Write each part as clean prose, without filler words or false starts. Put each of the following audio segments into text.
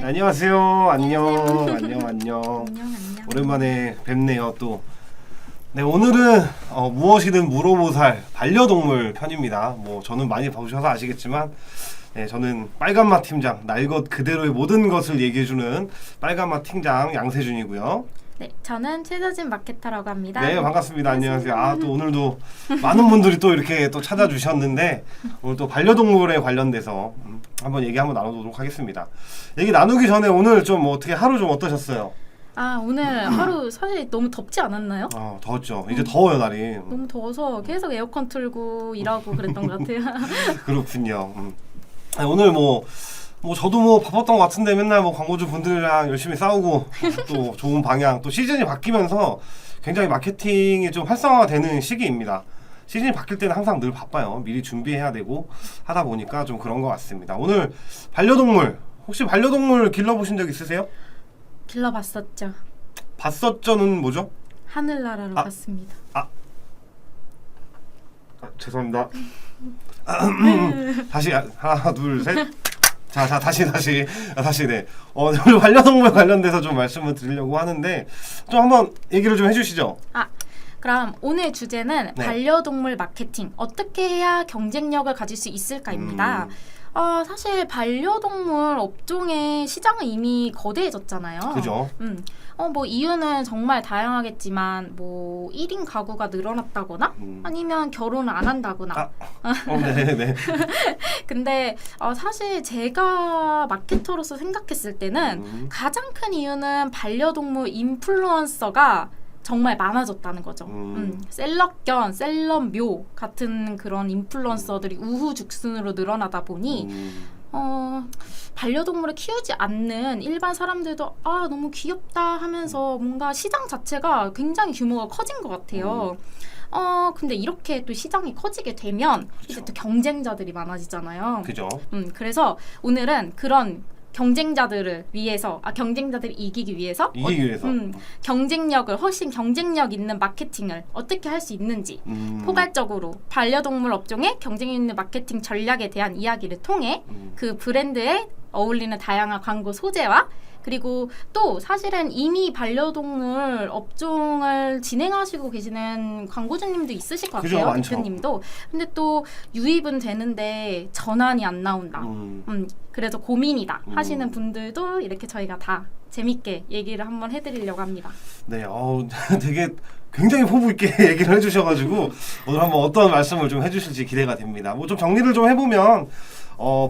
안녕하세요. 안녕. 안녕하세요. 안녕. 안녕. 오랜만에 뵙네요. 또. 네, 오늘은 무엇이든 물어보살 반려동물 편입니다. 뭐 저는 많이 봐주셔서 아시겠지만, 네, 저는 빨간맛 팀장, 날 것 그대로의 모든 것을 얘기해주는 빨간맛 팀장 양세준이고요. 네, 저는 최서진 마케터라고 합니다. 네, 반갑습니다. 안녕하세요. 또 오늘도 많은 분들이 또 이렇게 또 찾아주셨는데, 오늘 또 반려동물에 관련돼서 한번 얘기 한번 나눠보도록 하겠습니다. 얘기 나누기 전에 오늘 좀 어떻게 하루 좀 어떠셨어요? 오늘 하루 사실 너무 덥지 않았나요? 더웠죠. 이제 더워요, 날이. 너무 더워서 계속 에어컨 틀고 일하고 그랬던 것 같아요. 그렇군요. 오늘 저도 바빴던 것 같은데 맨날 광고주 분들이랑 열심히 싸우고 또 좋은 방향, 또 시즌이 바뀌면서 굉장히 마케팅이 좀 활성화가 되는 시기입니다. 시즌이 바뀔 때는 항상 늘 바빠요. 미리 준비해야 되고 하다 보니까 좀 그런 것 같습니다. 오늘 반려동물, 혹시 반려동물 길러보신 적 있으세요? 길러봤었죠. 봤었죠는 뭐죠? 하늘나라로 갔습니다. 죄송합니다. 다시 하나 둘 셋. 자 다시 네. 오늘 반려동물 관련돼서 좀 말씀을 드리려고 하는데 좀 한번 얘기를 좀 해주시죠. 그럼 오늘 주제는 네. 반려동물 마케팅 어떻게 해야 경쟁력을 가질 수 있을까입니다. 사실 반려동물 업종의 시장은 이미 거대해졌잖아요. 그죠? 이유는 정말 다양하겠지만 1인 가구가 늘어났다거나 아니면 결혼을 안 한다거나. 네. 근데 사실 제가 마케터로서 생각했을 때는 가장 큰 이유는 반려동물 인플루언서가 정말 많아졌다는 거죠. 셀럽견, 셀럽묘 같은 그런 인플루언서들이 우후죽순으로 늘어나다 보니 반려동물을 키우지 않는 일반 사람들도 너무 귀엽다 하면서 뭔가 시장 자체가 굉장히 규모가 커진 것 같아요. 근데 이렇게 또 시장이 커지게 되면 이제 또 경쟁자들이 많아지잖아요. 그죠? 그래서 오늘은 그런 경쟁자들을 위해서 경쟁자들이 이기기 위해서 경쟁력을 훨씬 경쟁력 있는 마케팅을 어떻게 할 수 있는지 포괄적으로 반려동물 업종의 경쟁력 있는 마케팅 전략에 대한 이야기를 통해 그 브랜드에 어울리는 다양한 광고 소재와 그리고 또 사실은 이미 반려동물 업종을 진행하시고 계시는 광고주님도 있으실 것 같아요. 대표님도. 근데 또 유입은 되는데 전환이 안 나온다. 그래서 고민이다 하시는 분들도 이렇게 저희가 다 재밌게 얘기를 한번 해드리려고 합니다. 네, 되게 굉장히 포부 있게 얘기를 해주셔가지고 오늘 한번 어떤 말씀을 좀 해주실지 기대가 됩니다. 좀 정리를 좀 해보면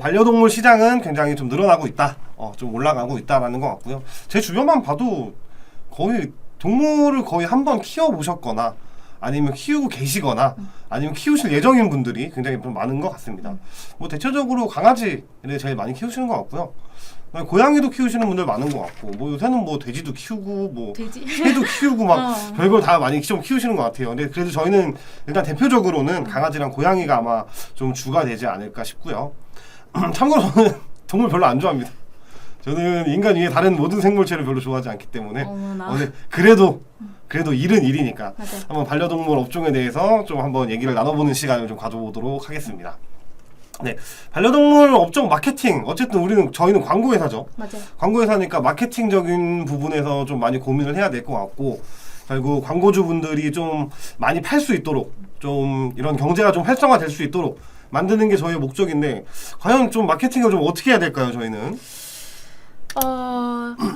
반려동물 시장은 굉장히 좀 늘어나고 있다, 좀 올라가고 있다라는 것 같고요. 제 주변만 봐도 거의 동물을 거의 한번 키워보셨거나 아니면 키우고 계시거나 아니면 키우실 예정인 분들이 굉장히 좀 많은 것 같습니다. 대체적으로 강아지를 제일 많이 키우시는 것 같고요. 고양이도 키우시는 분들 많은 것 같고 요새는 돼지도 키우고 새도 키우고 별걸 다 많이 좀 키우시는 것 같아요. 근데 그래도 저희는 일단 대표적으로는 강아지랑 고양이가 아마 좀 주가 되지 않을까 싶고요. 참고로 저는 동물 별로 안 좋아합니다. 저는 인간 위에 다른 모든 생물체를 별로 좋아하지 않기 때문에 그래도 일은 일이니까 맞아요. 한번 반려동물 업종에 대해서 좀 한번 얘기를 나눠보는 시간을 좀 가져보도록 하겠습니다. 네, 반려동물 업종 마케팅, 어쨌든 저희는 광고회사죠. 맞아요. 광고회사니까 마케팅적인 부분에서 좀 많이 고민을 해야 될 것 같고, 결국 광고주분들이 좀 많이 팔 수 있도록 좀 이런 경제가 좀 활성화될 수 있도록 만드는 게 저희의 목적인데, 과연 좀 마케팅을 좀 어떻게 해야 될까요, 저희는?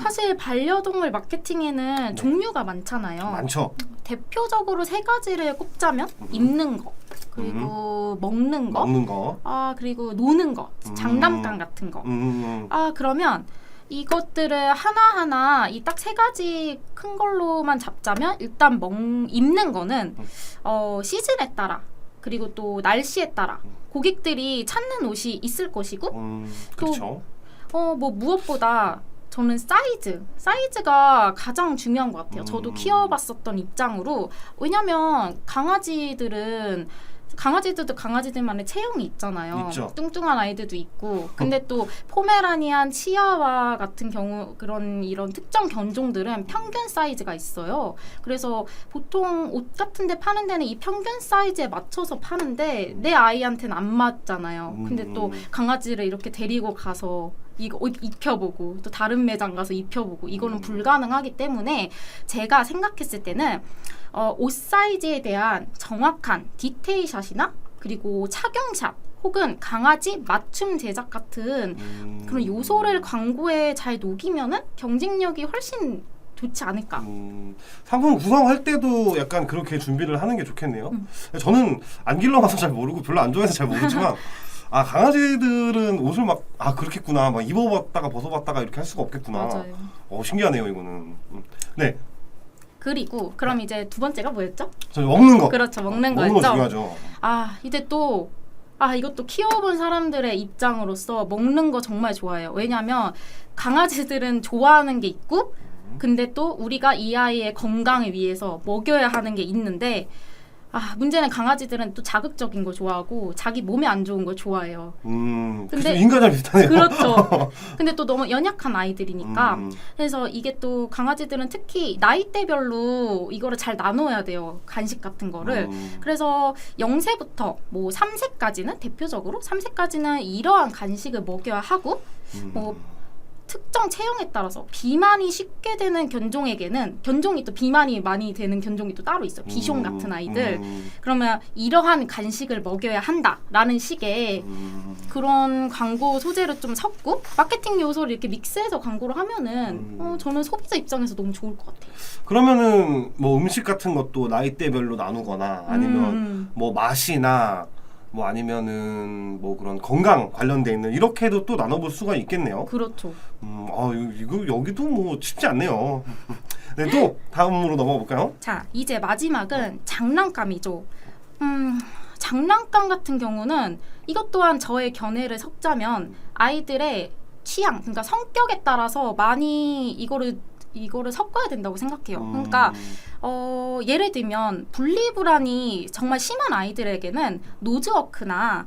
사실 반려동물 마케팅에는 종류가 많잖아요. 많죠. 대표적으로 3가지를 꼽자면 입는 거, 그리고 먹는 거, 그리고 노는 거, 장난감 같은 거. 그러면 이것들을 하나하나 이 딱 3가지 큰 걸로만 잡자면 일단 입는 거는 시즌에 따라 그리고 또 날씨에 따라 고객들이 찾는 옷이 있을 것이고 그렇죠. 무엇보다 저는 사이즈가 가장 중요한 것 같아요. 저도 키워봤었던 입장으로. 왜냐면 강아지들도 강아지들만의 체형이 있잖아요. 있죠. 뚱뚱한 아이들도 있고. 근데 또 포메라니안, 치아와 같은 경우 이런 특정 견종들은 평균 사이즈가 있어요. 그래서 보통 옷 같은 데 파는 데는 이 평균 사이즈에 맞춰서 파는데 내 아이한테는 안 맞잖아요. 근데 또 강아지를 이렇게 데리고 가서 이거 옷 입혀보고 또 다른 매장 가서 입혀보고 이거는 불가능하기 때문에 제가 생각했을 때는 옷 사이즈에 대한 정확한 디테일샷이나 그리고 착용샷 혹은 강아지 맞춤 제작 같은 그런 요소를 광고에 잘 녹이면은 경쟁력이 훨씬 좋지 않을까. 상품 구성할 때도 약간 그렇게 준비를 하는 게 좋겠네요. 저는 안 길러봐서 잘 모르고 별로 안 좋아해서 잘 모르지만 아 강아지들은 옷을 막 그렇겠구나 막 입어봤다가 벗어봤다가 이렇게 할 수가 없겠구나. 맞아요. 신기하네요 이거는. 네. 그리고 그럼 이제 두 번째가 뭐였죠? 저 먹는 거. 그렇죠, 먹는 먹는 거 거였죠. 중요하죠. 이제 또 이것도 키워본 사람들의 입장으로서 먹는 거 정말 좋아해요. 왜냐하면 강아지들은 좋아하는 게 있고 근데 또 우리가 이 아이의 건강을 위해서 먹여야 하는 게 있는데 문제는 강아지들은 또 자극적인 거 좋아하고 자기 몸에 안 좋은 거 좋아해요. 근데 인간이랑 비슷하네요. 그렇죠. 근데 또 너무 연약한 아이들이니까 그래서 이게 또 강아지들은 특히 나이대별로 이거를 잘 나눠야 돼요. 간식 같은 거를. 그래서 0세부터 뭐 3세까지는 대표적으로 3세까지는 이러한 간식을 먹여야 하고 뭐 특정 체형에 따라서 비만이 쉽게 되는 견종에게는 견종이 또 비만이 많이 되는 견종이 또 따로 있어요. 비숑 같은 아이들. 그러면 이러한 간식을 먹여야 한다라는 식의 그런 광고 소재를 좀 섞고 마케팅 요소를 이렇게 믹스해서 광고를 하면은 저는 소비자 입장에서 너무 좋을 것 같아요. 그러면은 뭐 음식 같은 것도 나이대별로 나누거나 아니면 뭐 맛이나 뭐 아니면은 뭐 그런 건강 관련돼 있는 이렇게도 또 나눠볼 수가 있겠네요. 그렇죠. 이거 여기도 뭐 쉽지 않네요. 네, 또 다음으로 넘어가 볼까요? 자, 이제 마지막은 장난감이죠. 장난감 같은 경우는 이것 또한 저의 견해를 섞자면 아이들의 취향, 그러니까 성격에 따라서 많이 이거를 섞어야 된다고 생각해요. 그러니까 예를 들면 분리불안이 정말 심한 아이들에게는 노즈워크나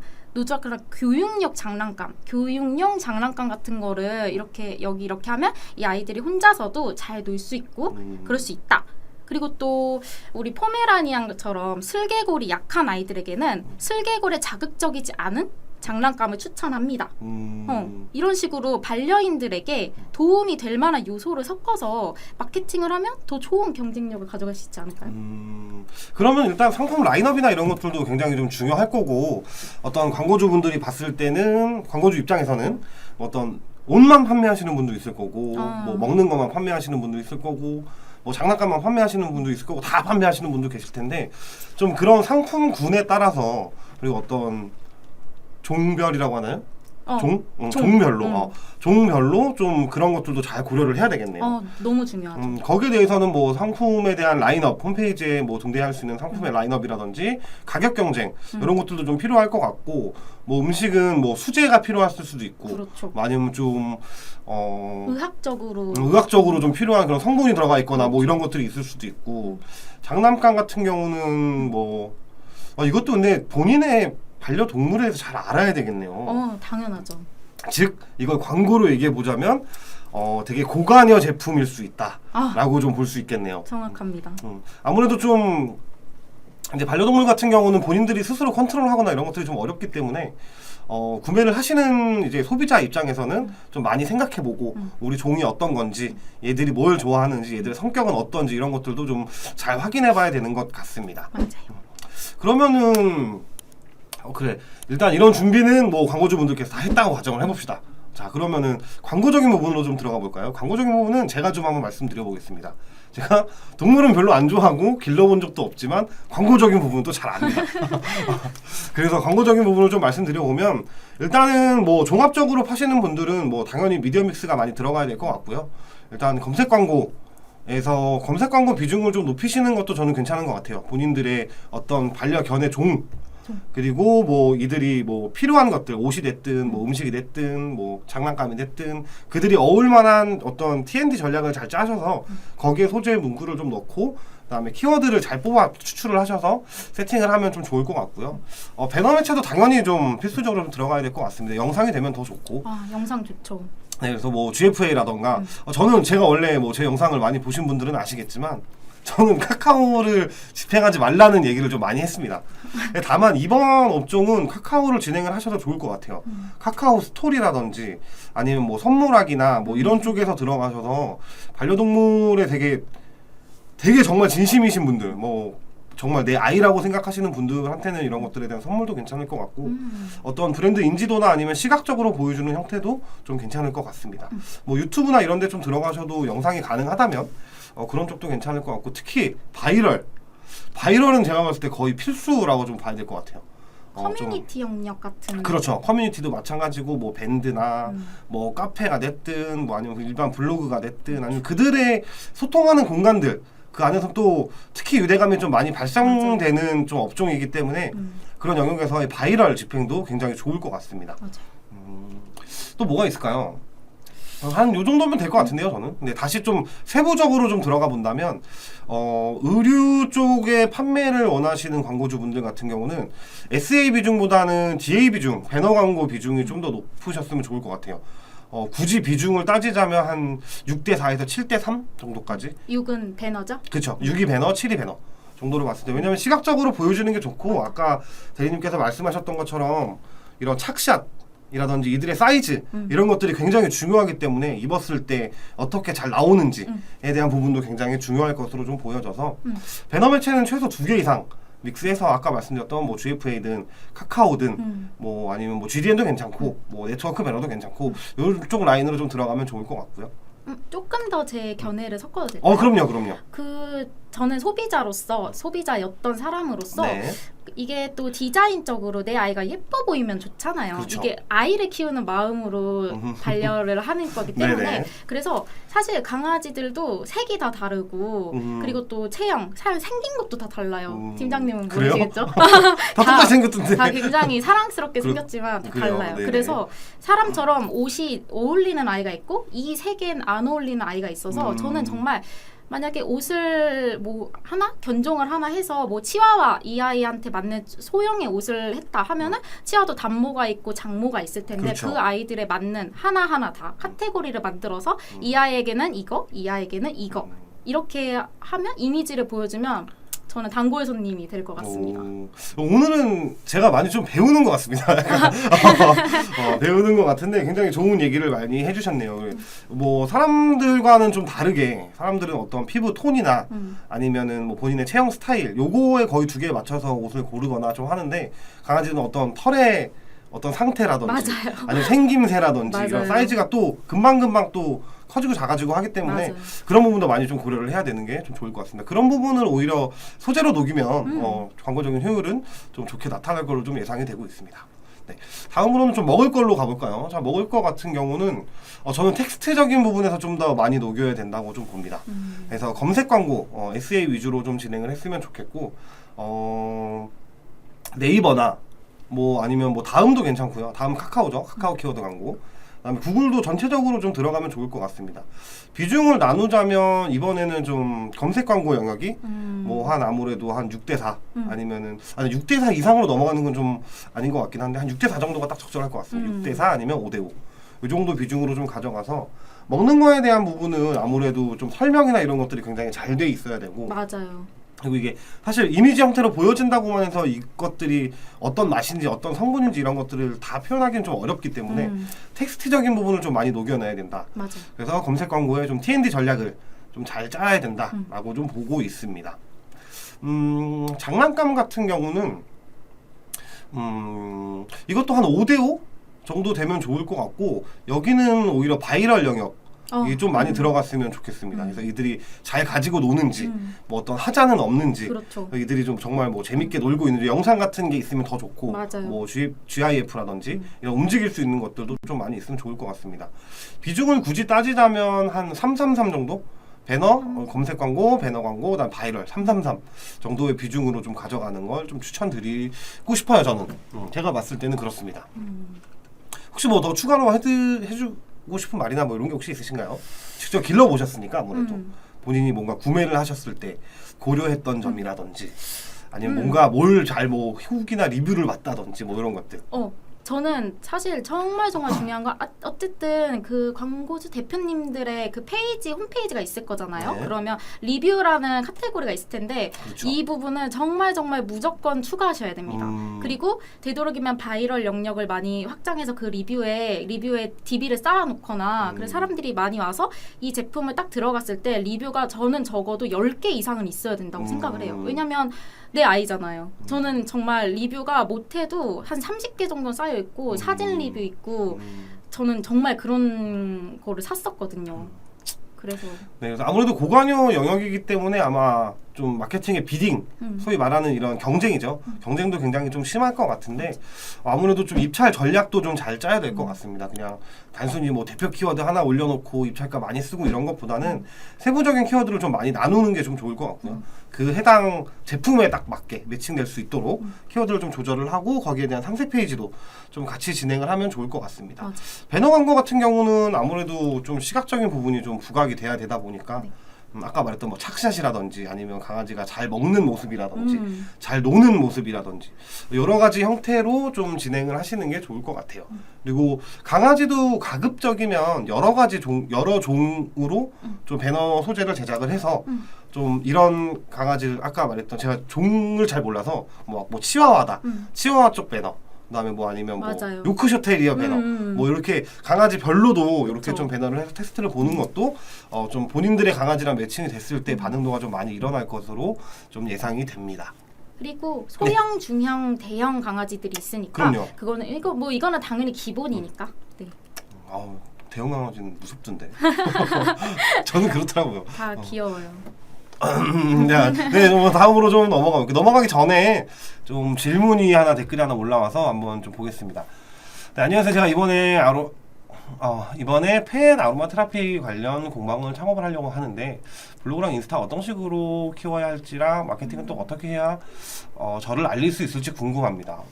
교육용 장난감 같은 거를 여기 이렇게 하면 이 아이들이 혼자서도 잘 놀 수 있고 그럴 수 있다. 그리고 또 우리 포메라니안처럼 슬개골이 약한 아이들에게는 슬개골에 자극적이지 않은 장난감을 추천합니다. 이런 식으로 반려인들에게 도움이 될 만한 요소를 섞어서 마케팅을 하면 더 좋은 경쟁력을 가져갈 수 있지 않을까요? 그러면 일단 상품 라인업이나 이런 것들도 굉장히 좀 중요할 거고 어떤 광고주분들이 봤을 때는 광고주 입장에서는 어떤 옷만 판매하시는 분도 있을 거고 뭐 먹는 것만 판매하시는 분도 있을 거고 뭐 장난감만 판매하시는 분도 있을 거고 다 판매하시는 분도 계실 텐데 좀 그런 상품군에 따라서 그리고 어떤 종별이라고 하나요? 종별로 종별로 좀 그런 것들도 잘 고려를 해야 되겠네요. 너무 중요하죠. 거기에 대해서는 뭐 상품에 대한 라인업 홈페이지에 뭐 등대할 수 있는 상품의 라인업이라든지 가격 경쟁 이런 것들도 좀 필요할 것 같고 뭐 음식은 뭐 수제가 필요했을 수도 있고 그렇죠. 아니면 좀 의학적으로 좀 필요한 그런 성분이 들어가 있거나 뭐 이런 것들이 있을 수도 있고 장난감 같은 경우는 뭐 이것도 근데 본인의 반려동물에 대해서 잘 알아야 되겠네요. 당연하죠. 즉 이걸 광고로 얘기해 보자면 되게 고관여 제품일 수 있다라고 좀 볼 수 있겠네요. 정확합니다. 아무래도 좀 이제 반려동물 같은 경우는 본인들이 스스로 컨트롤하거나 이런 것들이 좀 어렵기 때문에 구매를 하시는 이제 소비자 입장에서는 좀 많이 생각해보고 우리 종이 어떤 건지 얘들이 뭘 좋아하는지 얘들의 성격은 어떤지 이런 것들도 좀 잘 확인해봐야 되는 것 같습니다. 맞아요. 그러면은 그래 일단 이런 준비는 뭐 광고주분들께서 다 했다고 가정을 해봅시다. 자 그러면은 광고적인 부분으로 좀 들어가 볼까요? 광고적인 부분은 제가 좀 한번 말씀드려 보겠습니다. 제가 동물은 별로 안 좋아하고 길러본 적도 없지만 광고적인 부분도 잘 압니다. 그래서 광고적인 부분을 좀 말씀드려 보면 일단은 뭐 종합적으로 파시는 분들은 뭐 당연히 미디어 믹스가 많이 들어가야 될 것 같고요. 일단 검색 광고에서 검색 광고 비중을 좀 높이시는 것도 저는 괜찮은 것 같아요. 본인들의 어떤 반려견의 종 그리고 뭐 이들이 뭐 필요한 것들 옷이 됐든 뭐 음식이 됐든 뭐 장난감이 됐든 그들이 어울만한 어떤 T&D 전략을 잘 짜셔서 거기에 소재 문구를 좀 넣고 그다음에 키워드를 잘 뽑아 추출을 하셔서 세팅을 하면 좀 좋을 것 같고요. 배너 매체도 당연히 좀 필수적으로 좀 들어가야 될 것 같습니다. 영상이 되면 더 좋고. 영상 좋죠. 네, 그래서 뭐 GFA라던가 저는 제가 원래 뭐 제 영상을 많이 보신 분들은 아시겠지만 저는 카카오를 집행하지 말라는 얘기를 좀 많이 했습니다. 다만 이번 업종은 카카오를 진행을 하셔도 좋을 것 같아요. 카카오 스토리라든지 아니면 뭐 선물하기나 뭐 이런 쪽에서 들어가셔서 반려동물에 되게 정말 진심이신 분들, 뭐 정말 내 아이라고 생각하시는 분들한테는 이런 것들에 대한 선물도 괜찮을 것 같고 어떤 브랜드 인지도나 아니면 시각적으로 보여주는 형태도 좀 괜찮을 것 같습니다. 뭐 유튜브나 이런 데 좀 들어가셔도 영상이 가능하다면 그런 쪽도 괜찮을 것 같고 특히 바이럴은 제가 봤을 때 거의 필수라고 좀 봐야 될 것 같아요. 커뮤니티 영역 같은. 그렇죠. 커뮤니티도 마찬가지고 뭐 밴드나 뭐 카페가 됐든 뭐 아니면 일반 블로그가 됐든 아니면 그들의 소통하는 공간들 그 안에서 또 특히 유대감이 좀 많이 발생되는 좀 업종이기 때문에 그런 영역에서의 바이럴 집행도 굉장히 좋을 것 같습니다. 또 뭐가 있을까요? 한 요 정도면 될 것 같은데요, 저는. 근데 다시 좀 세부적으로 좀 들어가 본다면, 의류 쪽에 판매를 원하시는 광고주분들 같은 경우는 SA 비중보다는 DA 비중, 배너 광고 비중이 좀 더 높으셨으면 좋을 것 같아요. 굳이 비중을 따지자면 한 6대4에서 7대3 정도까지. 6은 배너죠? 그렇죠. 6이 배너, 7이 배너 정도로 봤을 때. 왜냐면 시각적으로 보여주는 게 좋고, 아까 대리님께서 말씀하셨던 것처럼 이런 착샷, 이라든지 이들의 사이즈 이런 것들이 굉장히 중요하기 때문에 입었을 때 어떻게 잘 나오는지에 대한 부분도 굉장히 중요할 것으로 좀 보여져서 배너 매체는 최소 2개 이상 믹스해서 아까 말씀드렸던 뭐 GFA든 카카오든 뭐 아니면 뭐 GDN도 괜찮고 뭐 네트워크 배너도 괜찮고 이쪽 라인으로 좀 들어가면 좋을 것 같고요. 조금 더 제 견해를 섞어도 될까요? 그럼요. 저는 소비자였던 사람으로서 네. 이게 또 디자인적으로 내 아이가 예뻐 보이면 좋잖아요. 그렇죠. 이게 아이를 키우는 마음으로 반려를 하는 거기 때문에 네네. 그래서 사실 강아지들도 색이 다 다르고 그리고 또 체형, 생긴 것도 다 달라요. 팀장님은 그래요? 모르시겠죠? 다 똑같이 생겼던데. 다 굉장히 사랑스럽게 생겼지만 다 그래요? 달라요. 네네. 그래서 사람처럼 옷이 어울리는 아이가 있고 이 색엔 안 어울리는 아이가 있어서 저는 정말 만약에 옷을 뭐 하나 견종을 하나 해서 뭐 치와와 이 아이한테 맞는 소형의 옷을 했다 하면은 치와도 단모가 있고 장모가 있을 텐데 그렇죠. 그 아이들에 맞는 하나하나 다 카테고리를 만들어서 이 아이에게는 이거, 이 아이에게는 이거 이렇게 하면 이미지를 보여주면 저는 단골 손님이 될 것 같습니다. 오늘은 제가 많이 좀 배우는 것 같습니다. 배우는 것 같은데 굉장히 좋은 얘기를 많이 해주셨네요. 뭐 사람들과는 좀 다르게 사람들은 어떤 피부 톤이나 아니면은 뭐 본인의 체형 스타일 요거에 거의 2개에 맞춰서 옷을 고르거나 좀 하는데 강아지는 어떤 털의 어떤 상태라든지 맞아요. 아니면 생김새라든지 이런 맞아요. 사이즈가 또 금방 또 커지고 작아지고 하기 때문에 맞아요. 그런 부분도 많이 좀 고려를 해야 되는 게 좀 좋을 것 같습니다. 그런 부분을 오히려 소재로 녹이면 광고적인 효율은 좀 좋게 나타날 걸로 좀 예상이 되고 있습니다. 네. 다음으로는 좀 먹을 걸로 가볼까요? 자, 먹을 거 같은 경우는 저는 텍스트적인 부분에서 좀 더 많이 녹여야 된다고 좀 봅니다. 그래서 검색 광고 SA 위주로 좀 진행을 했으면 좋겠고 네이버나 뭐 아니면 뭐 다음도 괜찮고요. 다음 카카오죠. 카카오 키워드 광고. 그다음에 구글도 전체적으로 좀 들어가면 좋을 것 같습니다. 비중을 나누자면 이번에는 좀 검색 광고 영역이 뭐 한 아무래도 한 6대4 아니면은 6대4 이상으로 넘어가는 건 좀 아닌 것 같긴 한데 한 6대4 정도가 딱 적절할 것 같습니다. 6대4 아니면 5대5 이 정도 비중으로 좀 가져가서 먹는 거에 대한 부분은 아무래도 좀 설명이나 이런 것들이 굉장히 잘 돼 있어야 되고 맞아요. 그리고 이게 사실 이미지 형태로 보여진다고만 해서 이것들이 어떤 맛인지 어떤 성분인지 이런 것들을 다 표현하기는 좀 어렵기 때문에 텍스트적인 부분을 좀 많이 녹여내야 된다. 맞아요. 그래서 검색 광고에 좀 T&D 전략을 좀 잘 짜야 된다라고 좀 보고 있습니다. 장난감 같은 경우는 이것도 한 5대5 정도 되면 좋을 것 같고 여기는 오히려 바이럴 영역 이게 좀 많이 들어갔으면 좋겠습니다. 그래서 이들이 잘 가지고 노는지 뭐 어떤 하자는 없는지 그렇죠. 이들이 좀 정말 뭐 재밌게 놀고 있는지 영상 같은 게 있으면 더 좋고 맞아요. 뭐 GIF라든지 이런 움직일 수 있는 것들도 좀 많이 있으면 좋을 것 같습니다. 비중을 굳이 따지자면 한 333 정도? 배너, 검색 광고, 배너 광고, 그다음 바이럴 333 정도의 비중으로 좀 가져가는 걸 좀 추천드리고 싶어요. 저는 제가 봤을 때는 그렇습니다. 혹시 뭐 더 추가로 해주고 싶은 말이나 뭐 이런 게 혹시 있으신가요? 직접 길러 보셨으니까 아무래도 본인이 뭔가 구매를 하셨을 때 고려했던 점이라든지 아니면 뭔가 뭘 잘 뭐 후기나 리뷰를 봤다든지 뭐 이런 것들. 저는 사실 정말 중요한 건 어쨌든 그 광고주 대표님들의 그 페이지 홈페이지가 있을 거잖아요. 네. 그러면 리뷰라는 카테고리가 있을 텐데 그렇죠. 이 부분은 정말 무조건 추가하셔야 됩니다. 그리고 되도록이면 바이럴 영역을 많이 확장해서 그 리뷰에 DB를 쌓아놓거나 그래서 사람들이 많이 와서 이 제품을 딱 들어갔을 때 리뷰가 저는 적어도 10개 이상은 있어야 된다고 생각을 해요. 왜냐면 내 아이잖아요. 저는 정말 리뷰가 못해도 한 30개 정도 쌓여 있고 사진 리뷰 있고 저는 정말 그런 거를 샀었거든요. 그래서 네, 그래서 아무래도 고관여 영역이기 때문에 아마 좀 마케팅의 비딩, 소위 말하는 이런 경쟁이죠. 경쟁도 굉장히 좀 심할 것 같은데 아무래도 좀 입찰 전략도 좀 잘 짜야 될 것 같습니다. 그냥 단순히 뭐 대표 키워드 하나 올려놓고 입찰가 많이 쓰고 이런 것보다는 세부적인 키워드를 좀 많이 나누는 게 좀 좋을 것 같고요. 그 해당 제품에 딱 맞게 매칭될 수 있도록 키워드를 좀 조절을 하고 거기에 대한 상세 페이지도 좀 같이 진행을 하면 좋을 것 같습니다. 맞아. 배너 광고 같은 경우는 아무래도 좀 시각적인 부분이 좀 부각이 돼야 되다 보니까 네. 아까 말했던 뭐 착샷이라든지 아니면 강아지가 잘 먹는 모습이라든지 잘 노는 모습이라든지 여러 가지 형태로 좀 진행을 하시는 게 좋을 것 같아요. 그리고 강아지도 가급적이면 여러 종으로 좀 배너 소재를 제작을 해서 좀 이런 강아지를 아까 말했던 제가 종을 잘 몰라서 뭐 치와와다 치와와 쪽 배너 그다음에 뭐 아니면 뭐 맞아요. 요크셔테리어 배너 뭐 이렇게 강아지 별로도 이렇게 그쵸. 좀 배너를 해서 테스트를 보는 것도 좀 본인들의 강아지랑 매칭이 됐을 때 반응도가 좀 많이 일어날 것으로 좀 예상이 됩니다. 그리고 소형, 중형, 대형 강아지들이 있으니까 그럼요. 그거는 이거는 당연히 기본이니까. 네. 대형 강아지는 무섭던데. 저는 그렇더라고요. 다 귀여워요. 네, 뭐 다음으로 좀 넘어가기 전에 좀 질문이 하나 댓글이 하나 올라와서 한번 좀 보겠습니다. 네, 안녕하세요. 제가 이번에 펫 아로마 테라피 관련 공방을 창업을 하려고 하는데 블로그랑 인스타 어떤 식으로 키워야 할지랑 마케팅은 또 어떻게 해야 저를 알릴 수 있을지 궁금합니다.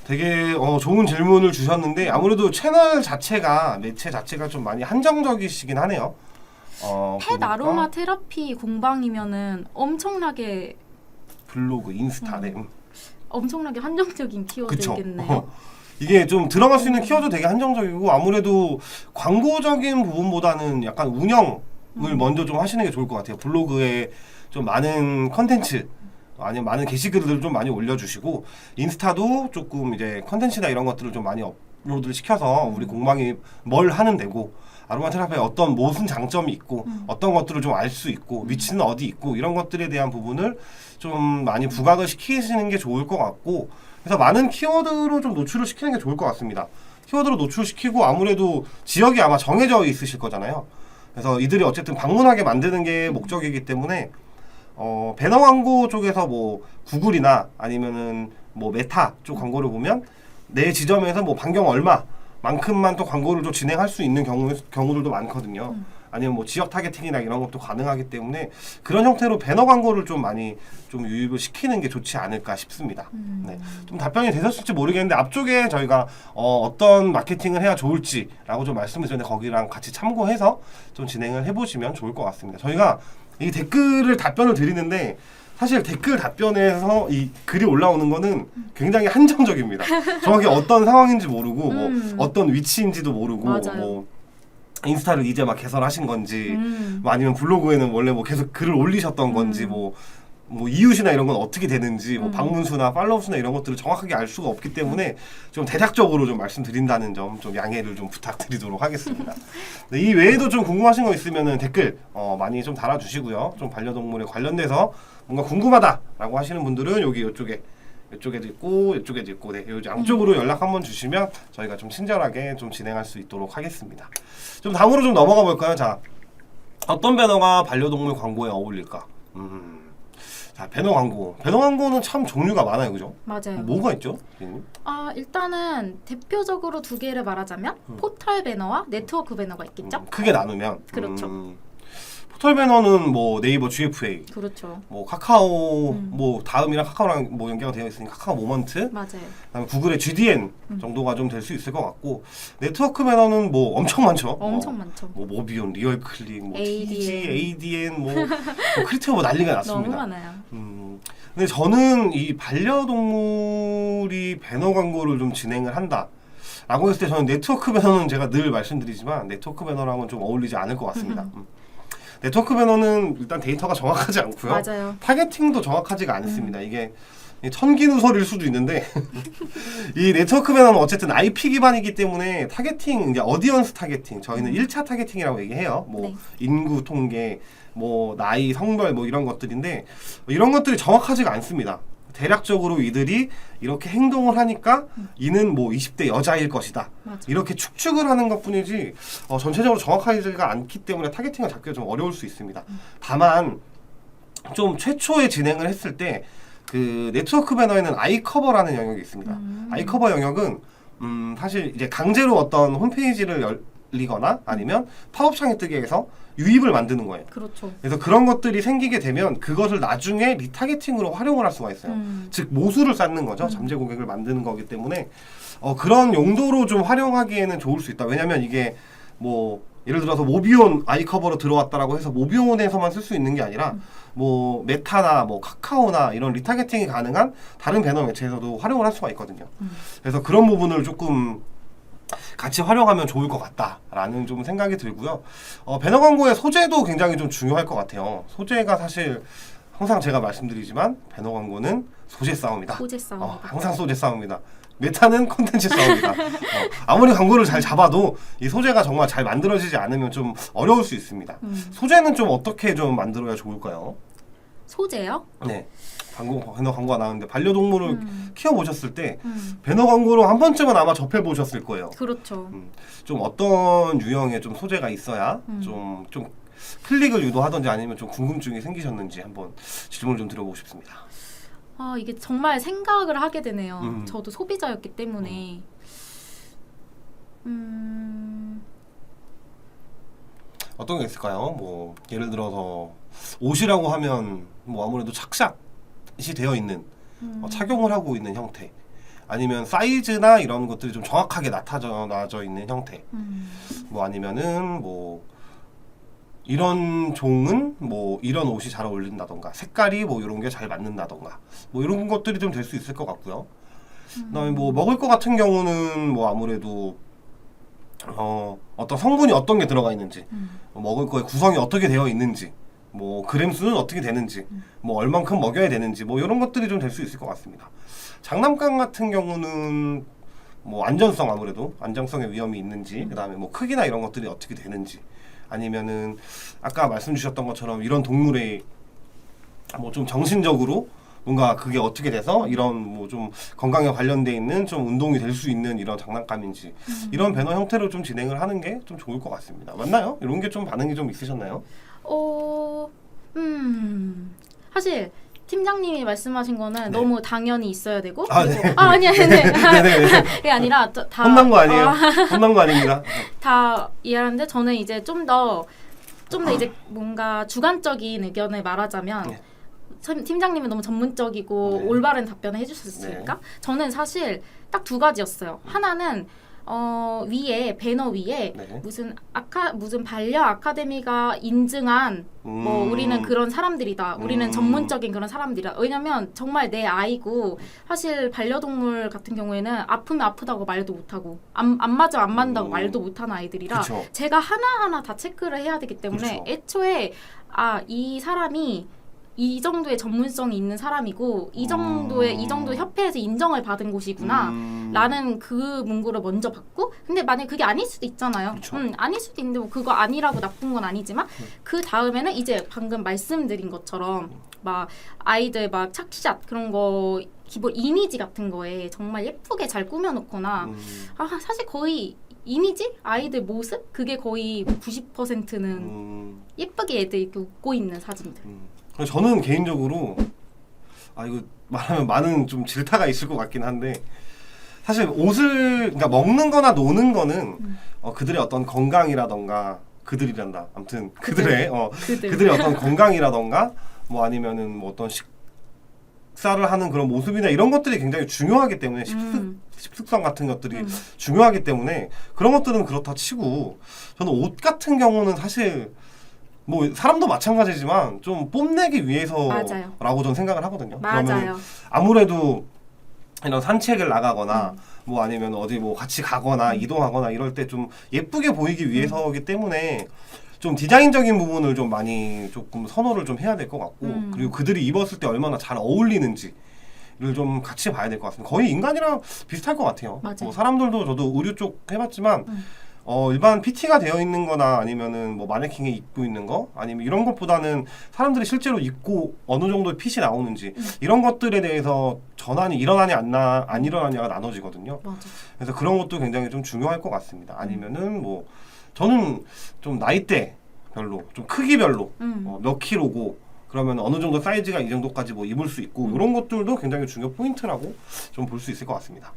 되게 좋은 질문을 주셨는데 아무래도 채널 자체가 매체 자체가 좀 많이 한정적이시긴 하네요. 펫 보니까 아로마 테라피 공방이면은 엄청나게 블로그, 인스타, 네. 엄청나게 한정적인 키워드겠네요. 이게 좀 들어갈 수 있는 키워드 되게 한정적이고 아무래도 광고적인 부분보다는 약간 운영을 먼저 좀 하시는 게 좋을 것 같아요. 블로그에 좀 많은 컨텐츠 아니면 많은 게시글들을 좀 많이 올려주시고 인스타도 조금 이제 컨텐츠나 이런 것들을 좀 많이 업로드를 시켜서 우리 공방이 뭘 하는 데고 아로마 테라피에 어떤 무슨 장점이 있고 어떤 것들을 좀 알 수 있고 위치는 어디 있고 이런 것들에 대한 부분을 좀 많이 부각을 시키시는 게 좋을 것 같고 그래서 많은 키워드로 좀 노출을 시키는 게 좋을 것 같습니다. 키워드로 노출시키고 아무래도 지역이 아마 정해져 있으실 거잖아요. 그래서 이들이 어쨌든 방문하게 만드는 게 목적이기 때문에 배너 광고 쪽에서 뭐 구글이나 아니면은 뭐 메타 쪽 광고를 보면 내 지점에서 뭐 반경 얼마만큼만 또 광고를 또 진행할 수 있는 경우들도 많거든요. 아니면 뭐 지역 타겟팅이나 이런 것도 가능하기 때문에 그런 형태로 배너 광고를 좀 많이 좀 유입을 시키는 게 좋지 않을까 싶습니다. 네. 좀 답변이 되셨을지 모르겠는데 앞쪽에 저희가 어떤 마케팅을 해야 좋을지라고 좀 말씀을 드렸는데 거기랑 같이 참고해서 좀 진행을 해보시면 좋을 것 같습니다. 저희가 이 댓글을 답변을 드리는데 사실 댓글 답변에서 이 글이 올라오는 거는 굉장히 한정적입니다. 정확히 어떤 상황인지 모르고 뭐 어떤 위치인지도 모르고 맞아요. 뭐 인스타를 이제 막 개설하신 건지 뭐 아니면 블로그에는 원래 뭐 계속 글을 올리셨던 건지 뭐 이웃이나 이런 건 어떻게 되는지 뭐 방문수나 팔로우 수나 이런 것들을 정확하게 알 수가 없기 때문에 좀 대략적으로 좀 말씀드린다는 점 좀 양해를 좀 부탁드리도록 하겠습니다. 네, 이 외에도 좀 궁금하신 거 있으면은 댓글 많이 좀 달아주시고요. 좀 반려동물에 관련돼서 뭔가 궁금하다라고 하시는 분들은 이쪽에도 있고 이쪽에도 있고 네, 요 양쪽으로 연락 한번 주시면 저희가 좀 친절하게 좀 진행할 수 있도록 하겠습니다. 좀 다음으로 좀 넘어가 볼까요? 자, 어떤 배너가 반려동물 광고에 어울릴까? 자, 배너 광고는 참 종류가 많아요, 그죠? 맞아요. 뭐가 있죠, 선생님? 일단은 대표적으로 두 개를 말하자면 포털 배너와 네트워크 배너가 있겠죠? 크게 나누면 그렇죠. 포털 배너는 뭐 네이버 GFA, 그렇죠. 뭐 카카오, 뭐 다음이랑 카카오랑 뭐 연계가 되어 있으니까 카카오 모먼트, 맞아요. 그다음에 구글의 GDN 정도가 좀 될 수 있을 것 같고, 네트워크 배너는 뭐 엄청 많죠. 엄청 많죠. 뭐 모비온, 리얼클릭, 뭐 ADN. TG, ADN, 뭐 크리티어 뭐 난리가 났습니다. 너무 많아요. 근데 저는 이 반려동물이 배너 광고를 좀 진행을 한다 라고 했을 때 저는 네트워크 배너는 제가 늘 말씀드리지만 네트워크 배너랑은 좀 어울리지 않을 것 같습니다. 네트워크 배너는 일단 데이터가 정확하지 않고요. 맞아요. 타겟팅도 정확하지가 않습니다. 이게 천기누설일 수도 있는데 이 네트워크 배너는 어쨌든 IP 기반이기 때문에 타겟팅, 이제 어디언스 타겟팅, 저희는 1차 타겟팅이라고 얘기해요. 뭐 네. 인구 통계, 뭐 나이, 성별 뭐 이런 것들인데 이런 것들이 정확하지가 않습니다. 대략적으로 이들이 이렇게 행동을 하니까 이는 뭐 20대 여자일 것이다. 맞아. 이렇게 축축을 하는 것뿐이지 전체적으로 정확하지가 않기 때문에 타겟팅을 잡기가 좀 어려울 수 있습니다. 다만 좀 최초에 진행을 했을 때 그 네트워크 배너에는 아이커버라는 영역이 있습니다. 아이커버 영역은 사실 이제 강제로 어떤 홈페이지를 열리거나 아니면 팝업 창이 뜨게 해서 유입을 만드는 거예요. 그렇죠. 그래서 그런 것들이 생기게 되면 그것을 나중에 리타겟팅으로 활용을 할 수가 있어요. 즉 모수를 쌓는 거죠. 잠재 고객을 만드는 거기 때문에 그런 용도로 좀 활용하기에는 좋을 수 있다. 왜냐하면 이게 뭐 예를 들어서 모비온 아이커버로 들어왔다라고 해서 모비온에서만 쓸 수 있는 게 아니라 뭐 메타나 뭐 카카오나 이런 리타겟팅이 가능한 다른 배너 매체에서도 활용을 할 수가 있거든요. 그래서 그런 부분을 조금 같이 활용하면 좋을 것 같다라는 좀 생각이 들고요. 배너 광고의 소재도 굉장히 좀 중요할 것 같아요. 소재가 사실 항상 제가 말씀드리지만 배너 광고는 소재 싸움이다. 소재 싸움이다. 항상 소재 싸움이다. 메타는 콘텐츠 싸움이다. 아무리 광고를 잘 잡아도 이 소재가 정말 잘 만들어지지 않으면 좀 어려울 수 있습니다. 소재는 좀 어떻게 좀 만들어야 좋을까요? 소재요? 네. 배너 광고가 나왔는데 반려동물을 키워보셨을 때 배너 광고로 한 번쯤은 아마 접해보셨을 거예요. 그렇죠. 좀 어떤 유형의 좀 소재가 있어야 좀 클릭을 유도하던지 아니면 좀 궁금증이 생기셨는지 한번 질문을 좀 드려보고 싶습니다. 이게 정말 생각을 하게 되네요. 저도 소비자였기 때문에. 어떤 게 있을까요? 뭐 예를 들어서 옷이라고 하면 뭐 아무래도 착샷이 되어 있는 착용을 하고 있는 형태, 아니면 사이즈나 이런 것들이 좀 정확하게 나타나져 있는 형태, 뭐 아니면은 뭐 이런 종은 뭐 이런 옷이 잘 어울린다던가 색깔이 뭐 이런 게 잘 맞는다던가 뭐 이런 것들이 좀 될 수 있을 것 같고요. 그다음에 뭐 먹을 것 같은 경우는 뭐 아무래도 어떤 성분이 어떤 게 들어가 있는지, 먹을 거의 구성이 어떻게 되어 있는지, 뭐 그램 수는 어떻게 되는지, 뭐 얼만큼 먹여야 되는지, 뭐 이런 것들이 좀 될 수 있을 것 같습니다. 장난감 같은 경우는 뭐 안전성, 아무래도 안정성의 위험이 있는지, 그다음에 뭐 크기나 이런 것들이 어떻게 되는지, 아니면은 아까 말씀 주셨던 것처럼 이런 동물의 뭐 좀 정신적으로 뭔가 그게 어떻게 돼서 이런 뭐 좀 건강에 관련돼 있는 좀 운동이 될 수 있는 이런 장난감인지, 이런 배너 형태로 좀 진행을 하는 게 좀 좋을 것 같습니다. 맞나요? 이런 게 좀 반응이 좀 있으셨나요? 사실 팀장님이 말씀하신 거는 네. 너무 당연히 있어야 되고. 네. 아니야, 네. 네네. 그게 아니라 다 혼난 거 아니에요? 혼난 거 아닙니다. 다 이해하는데 저는 이제 좀 더 이제 뭔가 주관적인 의견을 말하자면. 네. 팀장님은 너무 전문적이고 네. 올바른 답변을 해주셨으니까. 네. 저는 사실 딱 두 가지였어요. 하나는 위에 배너 위에 네. 무슨 반려 아카데미가 인증한 뭐 우리는 그런 사람들이다. 우리는 전문적인 그런 사람들이다. 왜냐면 정말 내 아이고, 사실 반려동물 같은 경우에는 아프면 아프다고 말도 못하고 안 맞으면 안 맞는다고 말도 못하는 아이들이라 그쵸. 제가 하나하나 다 체크를 해야 되기 때문에 그쵸. 애초에 이 사람이 이 정도의 전문성이 있는 사람이고 이 정도 협회에서 인정을 받은 곳이구나 라는 그 문구를 먼저 받고, 근데 만약에 그게 아닐 수도 있잖아요. 아닐 수도 있는데 뭐 그거 아니라고 나쁜 건 아니지만 그 다음에는 이제 방금 말씀드린 것처럼 막 아이들 막 착샷 그런 거 기본 이미지 같은 거에 정말 예쁘게 잘 꾸며놓거나 사실 거의 이미지? 아이들 모습? 그게 거의 90%는 예쁘게 애들 이렇게 웃고 있는 사진들. 저는 개인적으로 이거 말하면 많은 좀 질타가 있을 것 같긴 한데, 사실 옷을 그러니까 먹는 거나 노는 거는 그들의 어떤 건강이라던가 그들이란다. 아무튼 그들의 그들. 그들의 어떤 건강이라던가 뭐 아니면은 뭐 어떤 식사를 하는 그런 모습이나 이런 것들이 굉장히 중요하기 때문에 식습관 같은 것들이 중요하기 때문에 그런 것들은 그렇다 치고 저는 옷 같은 경우는 사실 뭐 사람도 마찬가지지만 좀 뽐내기 위해서라고 저는 생각을 하거든요. 맞아요. 그러면 아무래도 이런 산책을 나가거나 뭐 아니면 어디 뭐 같이 가거나 이동하거나 이럴 때 좀 예쁘게 보이기 위해서이기 때문에 좀 디자인적인 부분을 좀 많이 조금 선호를 좀 해야 될 것 같고 그리고 그들이 입었을 때 얼마나 잘 어울리는지를 좀 같이 봐야 될 것 같습니다. 거의 인간이랑 비슷할 것 같아요. 맞아요. 뭐 사람들도 저도 의류 쪽 해봤지만 일반 PT가 되어 있는 거나 아니면은 뭐 마네킹에 입고 있는 거 아니면 이런 것보다는 사람들이 실제로 입고 어느 정도의 핏이 나오는지 이런 것들에 대해서 전환이 일어나냐 안 일어나냐가 나눠지거든요. 맞아. 그래서 그런 것도 굉장히 좀 중요할 것 같습니다. 아니면은 뭐 저는 좀 나이대 별로 좀 크기별로 몇 킬로고 그러면 어느 정도 사이즈가 이 정도까지 뭐 입을 수 있고 이런 것들도 굉장히 중요 포인트라고 좀 볼 수 있을 것 같습니다.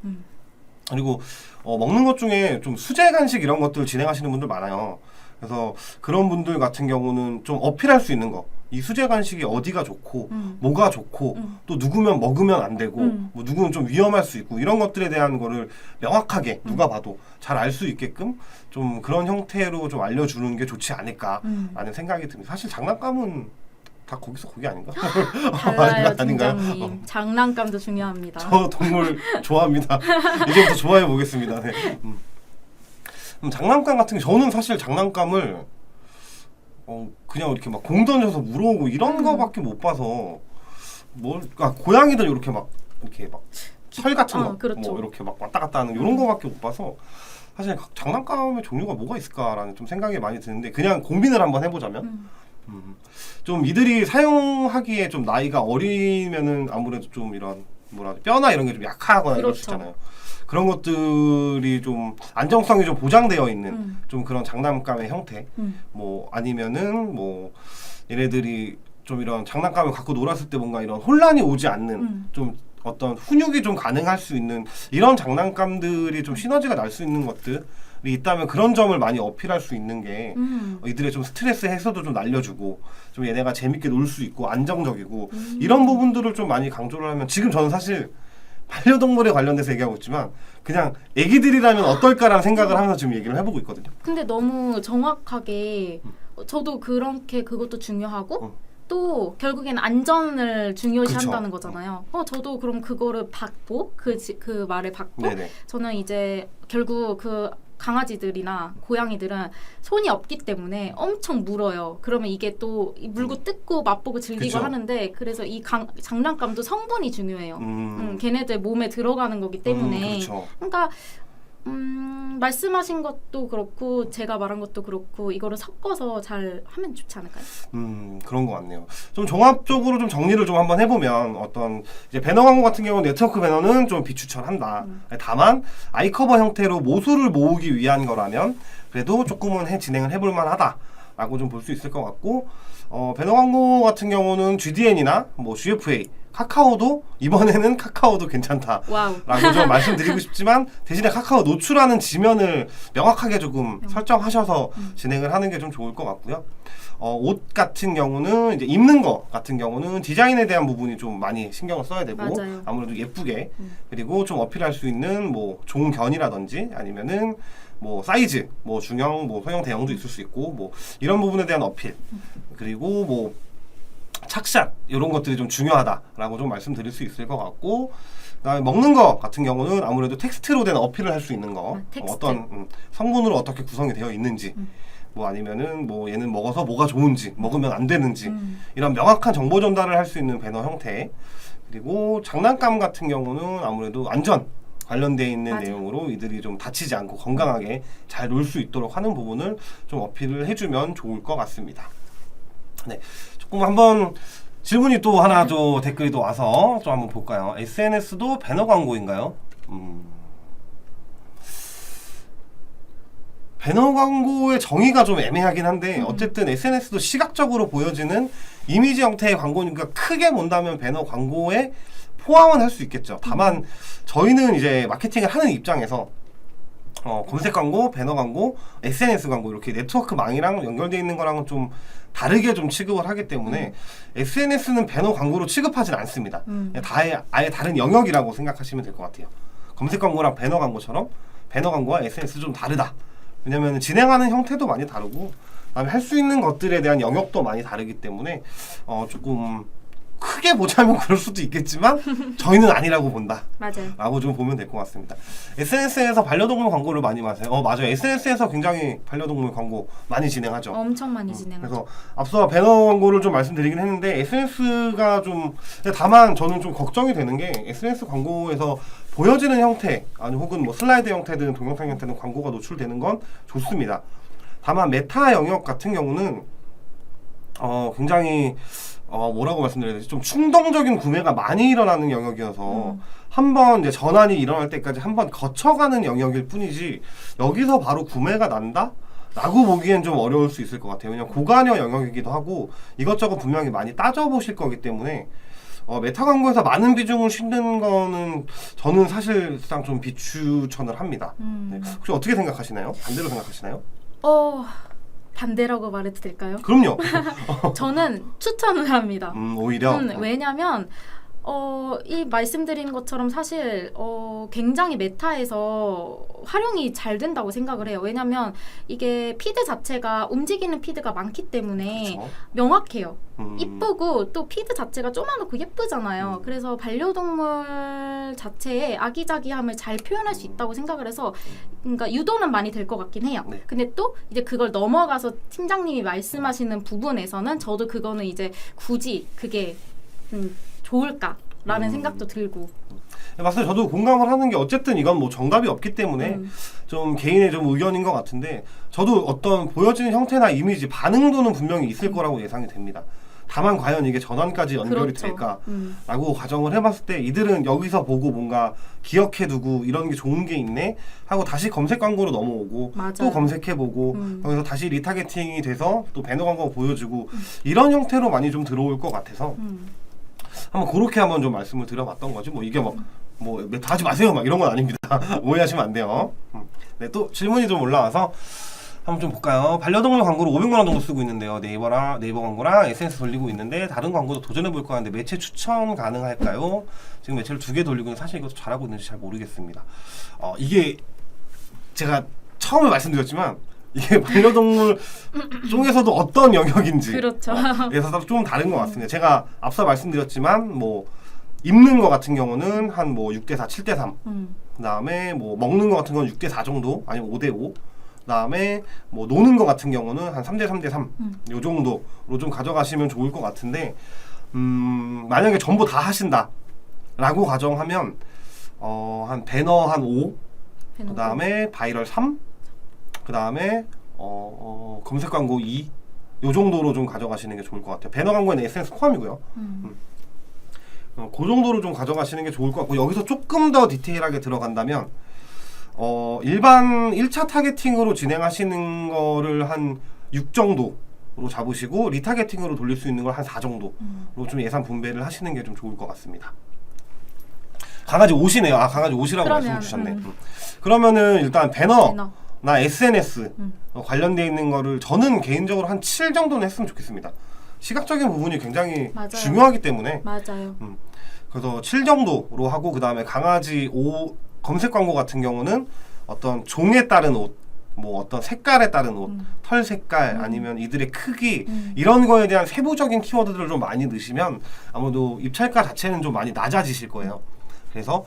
그리고 먹는 것 중에 좀 수제 간식 이런 것들 진행하시는 분들 많아요. 그래서 그런 분들 같은 경우는 좀 어필할 수 있는 거. 이 수제 간식이 어디가 좋고 뭐가 좋고 또 누구면 먹으면 안 되고 뭐 누구는 좀 위험할 수 있고 이런 것들에 대한 거를 명확하게 누가 봐도 잘 알 수 있게끔 좀 그런 형태로 좀 알려주는 게 좋지 않을까라는 생각이 듭니다. 사실 장난감은 다 거기서 거기 아닌가? 달라요, 아닌가요? 팀장님. 장난감도 중요합니다. 저 동물 좋아합니다. 이제부터 좋아해 보겠습니다. 네. 장난감 같은 게 저는 사실 장난감을 그냥 이렇게 막 공 던져서 물어오고 이런 거밖에 못 봐서 고양이들 이렇게 막 철 같은 거 그렇죠. 뭐 이렇게 막 왔다 갔다 하는 이런 거밖에 못 봐서 사실 장난감의 종류가 뭐가 있을까라는 좀 생각이 많이 드는데 그냥 고민을 한번 해보자면 좀 이들이 사용하기에 좀 나이가 어리면은 아무래도 좀 이런 뼈나 이런 게 좀 약하거나 이럴 수 그렇죠. 있잖아요. 그런 것들이 좀 안정성이 좀 보장되어 있는 좀 그런 장난감의 형태 뭐 아니면은 뭐 얘네들이 좀 이런 장난감을 갖고 놀았을 때 뭔가 이런 혼란이 오지 않는 좀 어떤 훈육이 좀 가능할 수 있는 이런 장난감들이 좀 시너지가 날 수 있는 것들이 있다면 그런 점을 많이 어필할 수 있는 게 이들의 좀 스트레스 해소도 좀 날려주고 좀 얘네가 재밌게 놀 수 있고 안정적이고 이런 부분들을 좀 많이 강조를 하면 지금 저는 사실 반려동물에 관련돼서 얘기하고 있지만 그냥 애기들이라면 어떨까라는 생각을 하면서 지금 얘기를 해보고 있거든요. 근데 너무 정확하게 저도 그렇게 그것도 중요하고 또 결국엔 안전을 중요시한다는 그쵸. 거잖아요. 저도 그럼 그거를 받고 그 말을 받고 네네. 저는 이제 결국 그 강아지들이나 고양이들은 손이 없기 때문에 엄청 물어요. 그러면 이게 또 물고 뜯고 맛보고 즐기고 그쵸. 하는데 그래서 이 장난감도 성분이 중요해요. 걔네들 몸에 들어가는 거기 때문에 그렇죠. 그러니까 말씀하신 것도 그렇고 제가 말한 것도 그렇고 이거를 섞어서 잘 하면 좋지 않을까요? 그런 것 같네요. 좀 종합적으로 좀 정리를 좀 한번 해보면 어떤 이제 배너 광고 같은 경우 네트워크 배너는 좀 비추천한다. 다만 아이커버 형태로 모수를 모으기 위한 거라면 그래도 조금은 진행을 해볼 만하다라고 좀 볼 수 있을 것 같고 배너 광고 같은 경우는 GDN이나 뭐 GFA 카카오도 이번에는 카카오도 괜찮다라고 와우. 좀 말씀드리고 싶지만 대신에 카카오 노출하는 지면을 명확하게 조금 설정하셔서 진행을 하는 게 좀 좋을 것 같고요. 옷 같은 경우는 이제 입는 거 같은 경우는 디자인에 대한 부분이 좀 많이 신경을 써야 되고 맞아요. 아무래도 예쁘게 그리고 좀 어필할 수 있는 뭐 종견이라든지 아니면은 뭐 사이즈, 뭐 중형, 뭐 소형, 대형도 있을 수 있고 뭐 이런 부분에 대한 어필 그리고 뭐 착샷 이런 것들이 좀 중요하다라고 좀 말씀드릴 수 있을 것 같고 그다음에 먹는 거 같은 경우는 아무래도 텍스트로 된 어필을 할 수 있는 거 텍스트. 어떤 성분으로 어떻게 구성이 되어 있는지 뭐 아니면은 뭐 얘는 먹어서 뭐가 좋은지 먹으면 안 되는지 이런 명확한 정보 전달을 할 수 있는 배너 형태 그리고 장난감 같은 경우는 아무래도 안전 관련되어 있는 맞아요. 내용으로 이들이 좀 다치지 않고 건강하게 잘 놀 수 있도록 하는 부분을 좀 어필을 해주면 좋을 것 같습니다. 네, 조금 한번 질문이 또 하나 좀 댓글이 또 와서 좀 한번 볼까요? SNS도 배너 광고인가요? 배너 광고의 정의가 좀 애매하긴 한데 어쨌든 SNS도 시각적으로 보여지는 이미지 형태의 광고니까 크게 본다면 배너 광고에 포함은 할 수 있겠죠. 다만 저희는 이제 마케팅을 하는 입장에서 검색 광고, 배너 광고, SNS 광고 이렇게 네트워크망이랑 연결되어 있는 거랑은 좀 다르게 좀 취급을 하기 때문에 SNS는 배너 광고로 취급하진 않습니다. 아예 다른 영역이라고 생각하시면 될 것 같아요. 검색 광고랑 배너 광고처럼 배너 광고와 SNS 좀 다르다. 왜냐면 진행하는 형태도 많이 다르고 그다음에 할 수 있는 것들에 대한 영역도 많이 다르기 때문에 조금 크게 보자면 그럴 수도 있겠지만 저희는 아니라고 본다. 맞아요. 라고 좀 보면 될 것 같습니다. SNS에서 반려동물 광고를 많이 마세요. 맞아요. SNS에서 굉장히 반려동물 광고 많이 진행하죠. 엄청 많이 진행하죠. 그래서 앞서 배너 광고를 좀 말씀드리긴 했는데 SNS가 좀 다만 저는 좀 걱정이 되는 게 SNS 광고에서 보여지는 형태 아니 혹은 뭐 슬라이드 형태든 동영상 형태든 광고가 노출되는 건 좋습니다. 다만 메타 영역 같은 경우는 굉장히 뭐라고 말씀드려야 되지? 좀 충동적인 구매가 많이 일어나는 영역이어서 한번 이제 전환이 일어날 때까지 한번 거쳐가는 영역일 뿐이지 여기서 바로 구매가 난다? 라고 보기엔 좀 어려울 수 있을 것 같아요. 왜냐면 고관여 영역이기도 하고 이것저것 분명히 많이 따져보실 거기 때문에 메타 광고에서 많은 비중을 싣는 거는 저는 사실상 좀 비추천을 합니다. 네. 혹시 어떻게 생각하시나요? 반대로 생각하시나요? 반대라고 말해도 될까요? 그럼요. 저는 추천을 합니다. 오히려? 왜냐면 이 말씀드린 것처럼 사실 굉장히 메타에서 활용이 잘 된다고 생각을 해요. 왜냐면 이게 피드 자체가 움직이는 피드가 많기 때문에 그쵸? 명확해요. 이쁘고 또 피드 자체가 조그맣고 예쁘잖아요. 그래서 반려동물 자체의 아기자기함을 잘 표현할 수 있다고 생각을 해서 그러니까 유도는 많이 될 것 같긴 해요. 네. 근데 또 이제 그걸 넘어가서 팀장님이 말씀하시는 부분에서는 저도 그거는 이제 굳이 그게 좋을까라는 생각도 들고. 맞아요. 저도 공감을 하는 게 어쨌든 이건 뭐 정답이 없기 때문에 좀 개인의 좀 의견인 것 같은데 저도 어떤 보여지는 형태나 이미지 반응도는 분명히 있을 거라고 예상이 됩니다. 다만 과연 이게 전환까지 연결이 그렇죠. 될까라고 가정을 해봤을 때 이들은 여기서 보고 뭔가 기억해두고 이런 게 좋은 게 있네 하고 다시 검색 광고로 넘어오고 맞아요. 또 검색해보고 거기서 다시 리타게팅이 돼서 또 배너 광고가 보여지고 이런 형태로 많이 좀 들어올 것 같아서 한번 그렇게 한번 좀 말씀을 드려봤던 거지 뭐 이게 뭐 다 하지 마세요 막 이런 건 아닙니다. 오해하시면 안 돼요. 네, 또 질문이 좀 올라와서 한번 좀 볼까요? 반려동물 광고를 500만 원 정도 쓰고 있는데요. 네이버 광고랑 SNS 돌리고 있는데 다른 광고도 도전해 볼까 하는데 매체 추천 가능할까요? 지금 매체를 2개 돌리고 있는데 사실 이것도 잘하고 있는지 잘 모르겠습니다. 이게 제가 처음에 말씀드렸지만 이게 반려동물 중에서도 어떤 영역인지 그렇죠. 그래서 좀 다른 것 같습니다. 제가 앞서 말씀드렸지만 뭐 입는 거 같은 경우는 한 뭐 6대4, 7대3 그 다음에 뭐 먹는 거 같은 건 6대4 정도 아니면 5대5 그 다음에 뭐 노는 거 같은 경우는 한 3대3 요 정도로 좀 가져가시면 좋을 것 같은데 만약에 전부 다 하신다 라고 가정하면 한 배너 한 5, 그 다음에 바이럴 3, 그 다음에 검색 광고 2, 요 정도로 좀 가져가시는 게 좋을 것 같아요. 배너 광고에는 SNS 포함이고요. 그 정도로 좀 가져가시는 게 좋을 것 같고 여기서 조금 더 디테일하게 들어간다면 일반 1차 타겟팅으로 진행하시는 거를 한 6 정도로 잡으시고 리타겟팅으로 돌릴 수 있는 걸 한 4 정도로 좀 예산 분배를 하시는 게 좀 좋을 것 같습니다. 강아지 옷이네요. 강아지 옷이라고 말씀 주셨네. 그러면은 일단 배너나 SNS 관련되어 있는 거를 저는 개인적으로 한 7 정도는 했으면 좋겠습니다. 시각적인 부분이 굉장히 맞아요. 중요하기 때문에 맞아요. 그래서 7 정도로 하고 그 다음에 강아지 옷 검색 광고 같은 경우는 어떤 종에 따른 옷, 뭐 어떤 색깔에 따른 옷, 털 색깔 아니면 이들의 크기 이런 거에 대한 세부적인 키워드들을 좀 많이 넣으시면 아무래도 입찰가 자체는 좀 많이 낮아지실 거예요. 그래서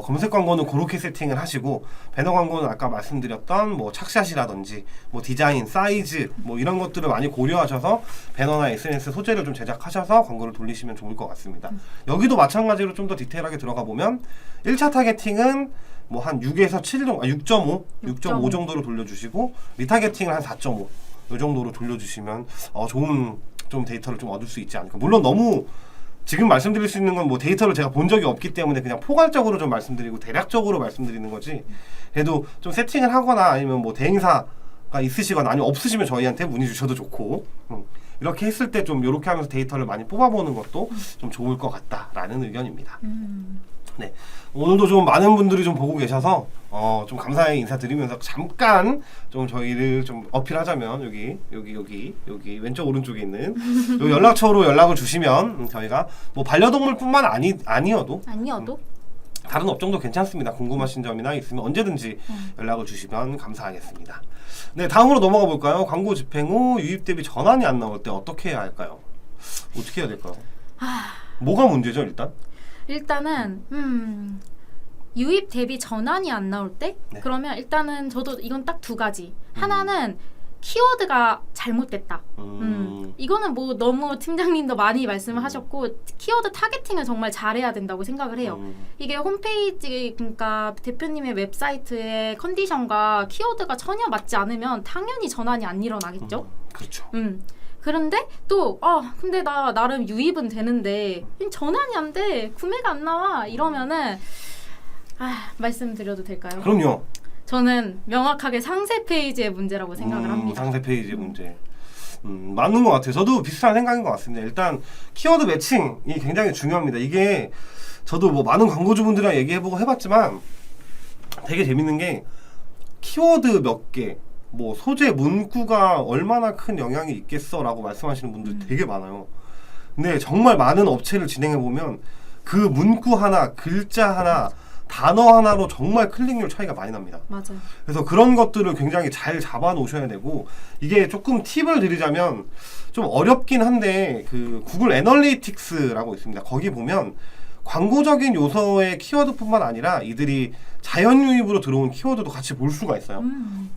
검색 광고는 그렇게 세팅을 하시고 배너 광고는 아까 말씀드렸던 뭐 착샷이라든지 뭐 디자인, 사이즈 뭐 이런 것들을 많이 고려하셔서 배너나 SNS 소재를 좀 제작하셔서 광고를 돌리시면 좋을 것 같습니다. 여기도 마찬가지로 좀 더 디테일하게 들어가 보면 1차 타겟팅은 뭐 한 6에서 7 정도, 6.5 정도로 돌려주시고 리타겟팅을 한 4.5 이 정도로 돌려주시면 좋은 좀 데이터를 좀 얻을 수 있지 않을까. 물론 너무 지금 말씀드릴 수 있는 건 뭐 데이터를 제가 본 적이 없기 때문에 그냥 포괄적으로 좀 말씀드리고 대략적으로 말씀드리는 거지. 그래도 좀 세팅을 하거나 아니면 뭐 대행사가 있으시거나 아니면 없으시면 저희한테 문의 주셔도 좋고 이렇게 했을 때 좀 이렇게 하면서 데이터를 많이 뽑아보는 것도 좀 좋을 것 같다라는 의견입니다. 네, 오늘도 좀 많은 분들이 좀 보고 계셔서 좀 감사의 인사드리면서 잠깐 좀 저희를 좀 어필하자면 여기 왼쪽 오른쪽에 있는 요 연락처로 연락을 주시면 저희가 뭐 반려동물뿐만 아니어도 다른 업종도 괜찮습니다. 궁금하신 점이나 있으면 언제든지 연락을 주시면 감사하겠습니다. 네, 다음으로 넘어가 볼까요? 광고 집행 후 유입 대비 전환이 안 나올 때 어떻게 해야 할까요? 어떻게 해야 될까요? 뭐가 문제죠, 일단? 일단은 유입 대비 전환이 안 나올 때? 네. 그러면 일단은 저도 이건 딱 두 가지. 하나는 키워드가 잘못됐다. 이거는 뭐 너무 팀장님도 많이 말씀을 하셨고 키워드 타겟팅을 정말 잘해야 된다고 생각을 해요. 이게 홈페이지 그러니까 대표님의 웹사이트의 컨디션과 키워드가 전혀 맞지 않으면 당연히 전환이 안 일어나겠죠. 그렇죠. 그런데 또 근데 나 나름 유입은 되는데 전환이 안 돼. 구매가 안 나와. 이러면은 말씀드려도 될까요? 그럼요. 저는 명확하게 상세 페이지의 문제라고 생각을 합니다. 상세 페이지의 문제. 맞는 것 같아요. 저도 비슷한 생각인 것 같습니다. 일단 키워드 매칭이 굉장히 중요합니다. 이게 저도 뭐 많은 광고주분들이랑 얘기해보고 해봤지만 되게 재밌는 게 키워드 몇 개, 뭐 소재 문구가 얼마나 큰 영향이 있겠어라고 말씀하시는 분들 되게 많아요. 근데 정말 많은 업체를 진행해보면 그 문구 하나, 글자 하나, 단어 하나로 정말 클릭률 차이가 많이 납니다. 맞아요. 그래서 그런 것들을 굉장히 잘 잡아 놓으셔야 되고, 이게 조금 팁을 드리자면 좀 어렵긴 한데 그 구글 애널리틱스라고 있습니다. 거기 보면 광고적인 요소의 키워드뿐만 아니라 이들이 자연 유입으로 들어온 키워드도 같이 볼 수가 있어요.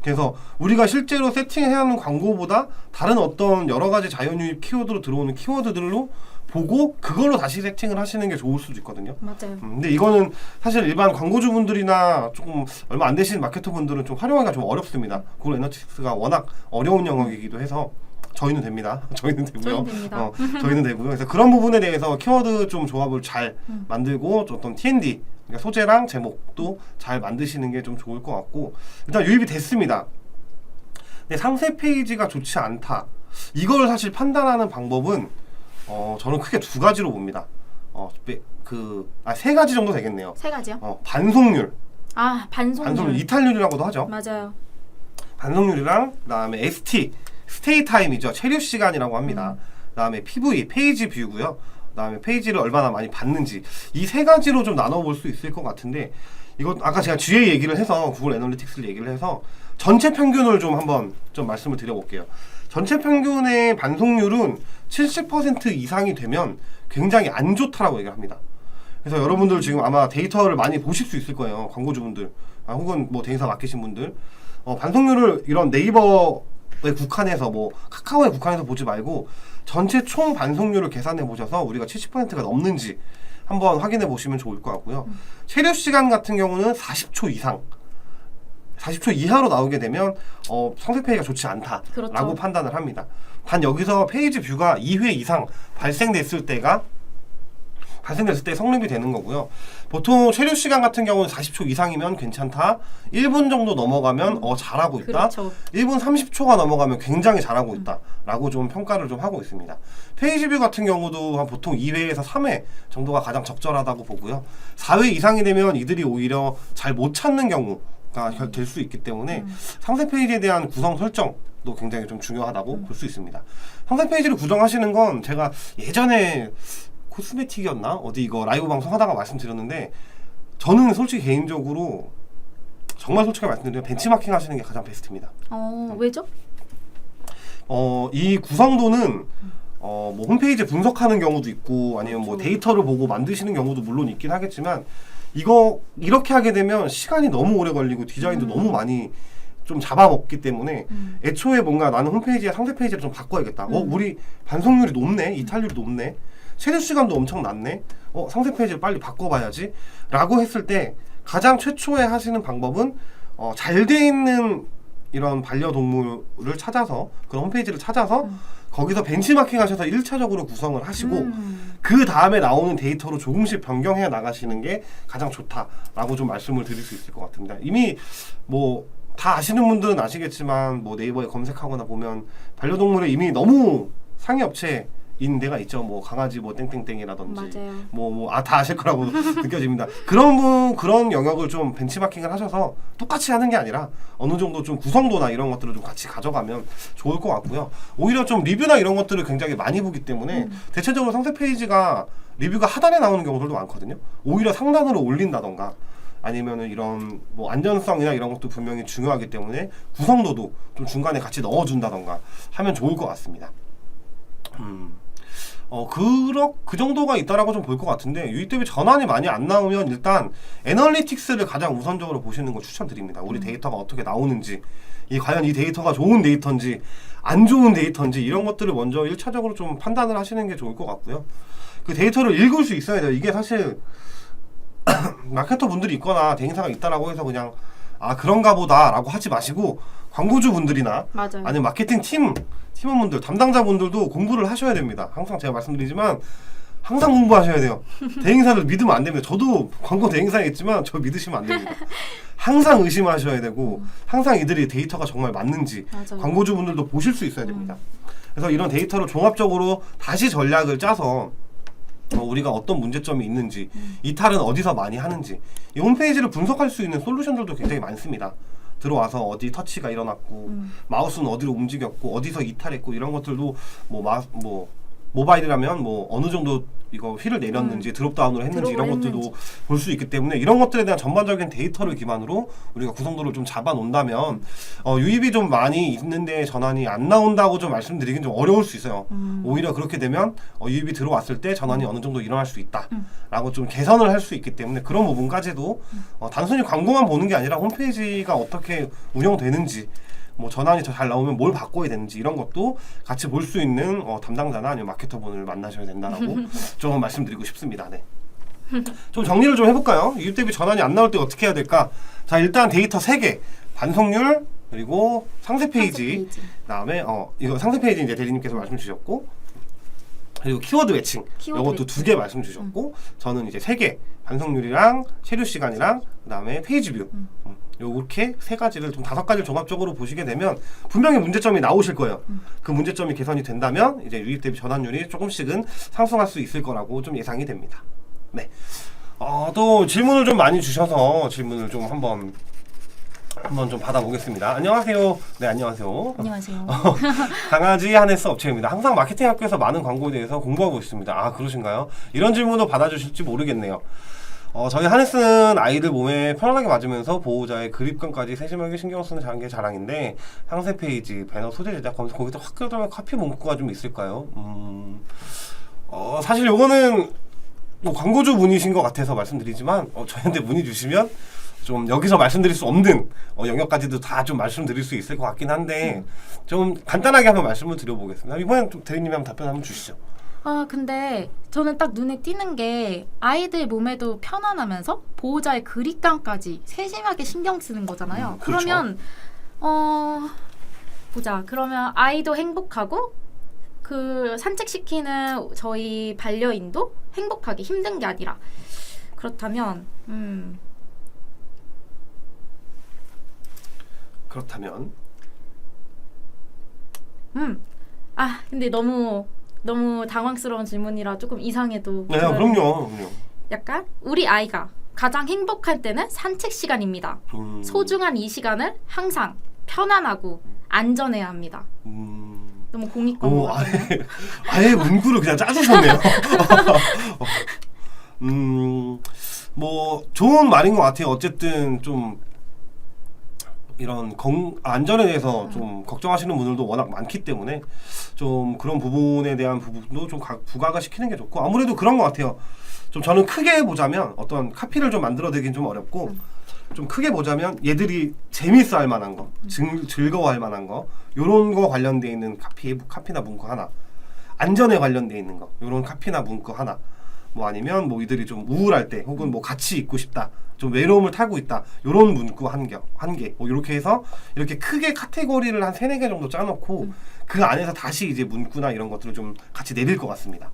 그래서 우리가 실제로 세팅해야 하는 광고보다 다른 어떤 여러 가지 자연 유입 키워드로 들어오는 키워드들로 보고 그걸로 다시 세팅을 하시는 게 좋을 수도 있거든요. 맞아요. 근데 이거는 사실 일반 광고주분들이나 조금 얼마 안 되시는 마케터분들은 좀 활용하기가 좀 어렵습니다. 구글 애널리틱스가 워낙 어려운 영역이기도 해서 저희는 됩니다. 저희는 되고요. 저희는 되고요. 그래서 그런 부분에 대해서 키워드 좀 조합을 잘 만들고 어떤 T&D, 그러니까 소재랑 제목도 잘 만드시는 게 좀 좋을 것 같고, 일단 유입이 됐습니다. 근데 상세 페이지가 좋지 않다. 이걸 사실 판단하는 방법은 저는 크게 두 가지로 봅니다. 세 가지 정도 되겠네요. 세 가지요? 반송률. 반송률. 이탈률이라고도 하죠. 맞아요. 반송률이랑 그다음에 ST, 스테이 타임이죠. 체류 시간이라고 합니다. 그다음에 PV, 페이지 뷰고요. 그다음에 페이지를 얼마나 많이 봤는지, 이 세 가지로 좀 나눠볼 수 있을 것 같은데, 이거 아까 제가 GA 얘기를 해서 구글 애널리틱스를 얘기를 해서 전체 평균을 좀 한번 좀 말씀을 드려볼게요. 전체 평균의 반송률은 70% 이상이 되면 굉장히 안 좋다라고 얘기를 합니다. 그래서 여러분들 지금 아마 데이터를 많이 보실 수 있을 거예요. 광고주분들, 혹은 뭐 대행사 맡기신 분들, 반송률을 이런 네이버에 국한해서 뭐 카카오에 국한해서 보지 말고 전체 총 반송률을 계산해 보셔서 우리가 70%가 넘는지 한번 확인해 보시면 좋을 것 같고요. 체류 시간 같은 경우는 40초 이상, 40초 이하로 나오게 되면 상세 페이지가 좋지 않다라고 그렇죠. 판단을 합니다. 단 여기서 페이지 뷰가 2회 이상 발생됐을 때 성립이 되는 거고요. 보통 체류 시간 같은 경우는 40초 이상이면 괜찮다. 1분 정도 넘어가면 잘하고 있다. 그렇죠. 1분 30초가 넘어가면 굉장히 잘하고 있다 라고 좀 평가를 좀 하고 있습니다. 페이지 뷰 같은 경우도 한 보통 2회에서 3회 정도가 가장 적절하다고 보고요. 4회 이상이 되면 이들이 오히려 잘 못 찾는 경우가 될 수 있기 때문에 상세 페이지에 대한 구성 설정도 굉장히 좀 중요하다고 볼 수 있습니다. 상세 페이지를 구성하시는 건 제가 예전에 코스메틱이었나? 어디 이거 라이브 방송 하다가 말씀드렸는데, 저는 솔직히 개인적으로 정말 솔직하게 말씀드리면 벤치마킹 하시는 게 가장 베스트입니다. 왜죠? 이 구성도는 뭐 홈페이지 분석하는 경우도 있고 아니면 뭐 데이터를 보고 만드시는 경우도 물론 있긴 하겠지만, 이거 이렇게 하게 되면 시간이 너무 오래 걸리고 디자인도 너무 많이 좀 잡아먹기 때문에 애초에 뭔가 나는 홈페이지에 상세 페이지를 좀 바꿔야겠다. 우리 반송률이 높네, 이탈률이 높네, 체류 시간도 엄청 낮네, 상세 페이지를 빨리 바꿔봐야지 라고 했을 때 가장 최초에 하시는 방법은 잘 돼 있는 이런 반려동물을 찾아서, 그런 홈페이지를 찾아서 거기서 벤치마킹 하셔서 1차적으로 구성을 하시고 그 다음에 나오는 데이터로 조금씩 변경해 나가시는 게 가장 좋다라고 좀 말씀을 드릴 수 있을 것 같습니다. 이미 뭐 다 아시는 분들은 아시겠지만 뭐 네이버에 검색하거나 보면 반려동물에 이미 너무 상위 업체 데가 있죠. 뭐 강아지 뭐 땡땡땡이라든지 맞아요. 다 아실 거라고 느껴집니다. 그런 영역을 좀 벤치마킹을 하셔서 똑같이 하는 게 아니라 어느 정도 좀 구성도나 이런 것들을 좀 같이 가져가면 좋을 것 같고요. 오히려 좀 리뷰나 이런 것들을 굉장히 많이 보기 때문에 대체적으로 상세 페이지가 리뷰가 하단에 나오는 경우들도 많거든요. 오히려 상단으로 올린다던가 아니면은 이런 뭐 안전성이나 이런 것도 분명히 중요하기 때문에 구성도도 좀 중간에 같이 넣어준다던가 하면 좋을 것 같습니다. 그 정도가 있다라고 좀 볼 것 같은데 유입 대비 전환이 많이 안 나오면 일단 애널리틱스를 가장 우선적으로 보시는 거 추천드립니다. 우리 데이터가 어떻게 나오는지, 과연 이 데이터가 좋은 데이터인지 안 좋은 데이터인지 이런 것들을 먼저 1차적으로 좀 판단을 하시는 게 좋을 것 같고요. 그 데이터를 읽을 수 있어야 돼요. 이게 사실 마케터 분들이 있거나 대행사가 있다라고 해서 그냥 그런가 보다 라고 하지 마시고 광고주 분들이나 맞아요. 아니면 마케팅 팀원분들, 담당자분들도 공부를 하셔야 됩니다. 항상 제가 말씀드리지만 항상 공부하셔야 돼요. 대행사를 믿으면 안 됩니다. 저도 광고 대행사에 있지만 저 믿으시면 안 됩니다. 항상 의심하셔야 되고 항상 이들이 데이터가 정말 맞는지 맞아요. 광고주분들도 보실 수 있어야 됩니다. 그래서 이런 데이터를 종합적으로 다시 전략을 짜서 우리가 어떤 문제점이 있는지 이탈은 어디서 많이 하는지 이 홈페이지를 분석할 수 있는 솔루션들도 굉장히 많습니다. 들어와서 어디 터치가 일어났고 마우스는 어디로 움직였고 어디서 이탈했고 이런 것들도 모바일이라면 어느 정도 이거 휠을 내렸는지 드롭다운을 했는지 이런 것들도 볼 수 있기 때문에 이런 것들에 대한 전반적인 데이터를 기반으로 우리가 구성도를 좀 잡아 놓는다면 유입이 좀 많이 있는데 전환이 안 나온다고 좀 말씀드리긴 좀 어려울 수 있어요. 오히려 그렇게 되면 유입이 들어왔을 때 전환이 어느 정도 일어날 수 있다 라고 좀 개선을 할 수 있기 때문에 그런 부분까지도 단순히 광고만 보는 게 아니라 홈페이지가 어떻게 운영되는지 전환이 더 잘 나오면 뭘 바꿔야 되는지 이런 것도 같이 볼 수 있는 담당자나 아니면 마케터분을 만나셔야 된다라고 좀 말씀드리고 싶습니다. 네. 좀 정리를 좀 해볼까요? 유입 대비 전환이 안 나올 때 어떻게 해야 될까? 자, 일단 데이터 3개, 반송률 그리고 상세 페이지. 그다음에 이거 상세 페이지 이제 대리님께서 말씀 주셨고 그리고 키워드 매칭 이것도 2개 말씀 주셨고 저는 이제 3개 반송률이랑 체류 시간이랑 그다음에 페이지 뷰 요렇게 3가지를 좀 5가지를 종합적으로 보시게 되면 분명히 문제점이 나오실 거예요. 그 문제점이 개선이 된다면 이제 유입 대비 전환율이 조금씩은 상승할 수 있을 거라고 좀 예상이 됩니다. 네. 또 질문을 좀 많이 주셔서 질문을 좀 한번 좀 받아보겠습니다. 안녕하세요. 네, 안녕하세요. 안녕하세요. 강아지 하네스 업체입니다. 항상 마케팅 학교에서 많은 광고에 대해서 공부하고 있습니다. 그러신가요? 이런 질문도 받아주실지 모르겠네요. 저희 하네스는 아이들 몸에 편안하게 맞으면서 보호자의 그립감까지 세심하게 신경 쓰는 게 자랑인데 상세 페이지, 배너 소재 제작 검색 거기다 확 껴들면 카피 문구가 좀 있을까요? 사실 요거는 광고주 문의신 것 같아서 말씀드리지만 저희한테 문의 주시면 좀 여기서 말씀드릴 수 없는 영역까지도 다 좀 말씀드릴 수 있을 것 같긴 한데 좀 간단하게 한번 말씀을 드려보겠습니다. 이번엔 좀 대리님이 한번 답변 한번 주시죠. 근데 저는 딱 눈에 띄는 게 아이들 몸에도 편안하면서 보호자의 그립감까지 세심하게 신경 쓰는 거잖아요. 그렇죠. 그러면 그러면 아이도 행복하고 그 산책시키는 저희 반려인도 행복하게 힘든 게 아니라 그렇다면 근데 너무 당황스러운 질문이라 조금 이상해도 네, 그럼요. 약간 우리 아이가 가장 행복할 때는 산책 시간입니다. 소중한 이 시간을 항상 편안하고 안전해야 합니다. 너무 공익광고 같나요? 아예 문구를 그냥 짜주셨네요. 좋은 말인 것 같아요. 어쨌든 좀 이런 안전에 대해서 좀 걱정하시는 분들도 워낙 많기 때문에 좀 그런 부분에 대한 부분도 좀 부각을 시키는 게 좋고 아무래도 그런 것 같아요. 좀 저는 크게 보자면 어떤 카피를 좀 만들어내긴 좀 어렵고 좀 크게 보자면 얘들이 재밌어 할 만한 거, 즐거워할 만한 거 요런 거 관련돼 있는 카피나 문구 하나, 안전에 관련돼 있는 거 요런 카피나 문구 하나 아니면 이들이 좀 우울할 때 혹은 같이 있고 싶다 좀 외로움을 타고 있다 요런 문구 한 개 이렇게 해서 이렇게 크게 카테고리를 한 3-4개 정도 짜놓고 그 안에서 다시 이제 문구나 이런 것들을 좀 같이 내릴 것 같습니다.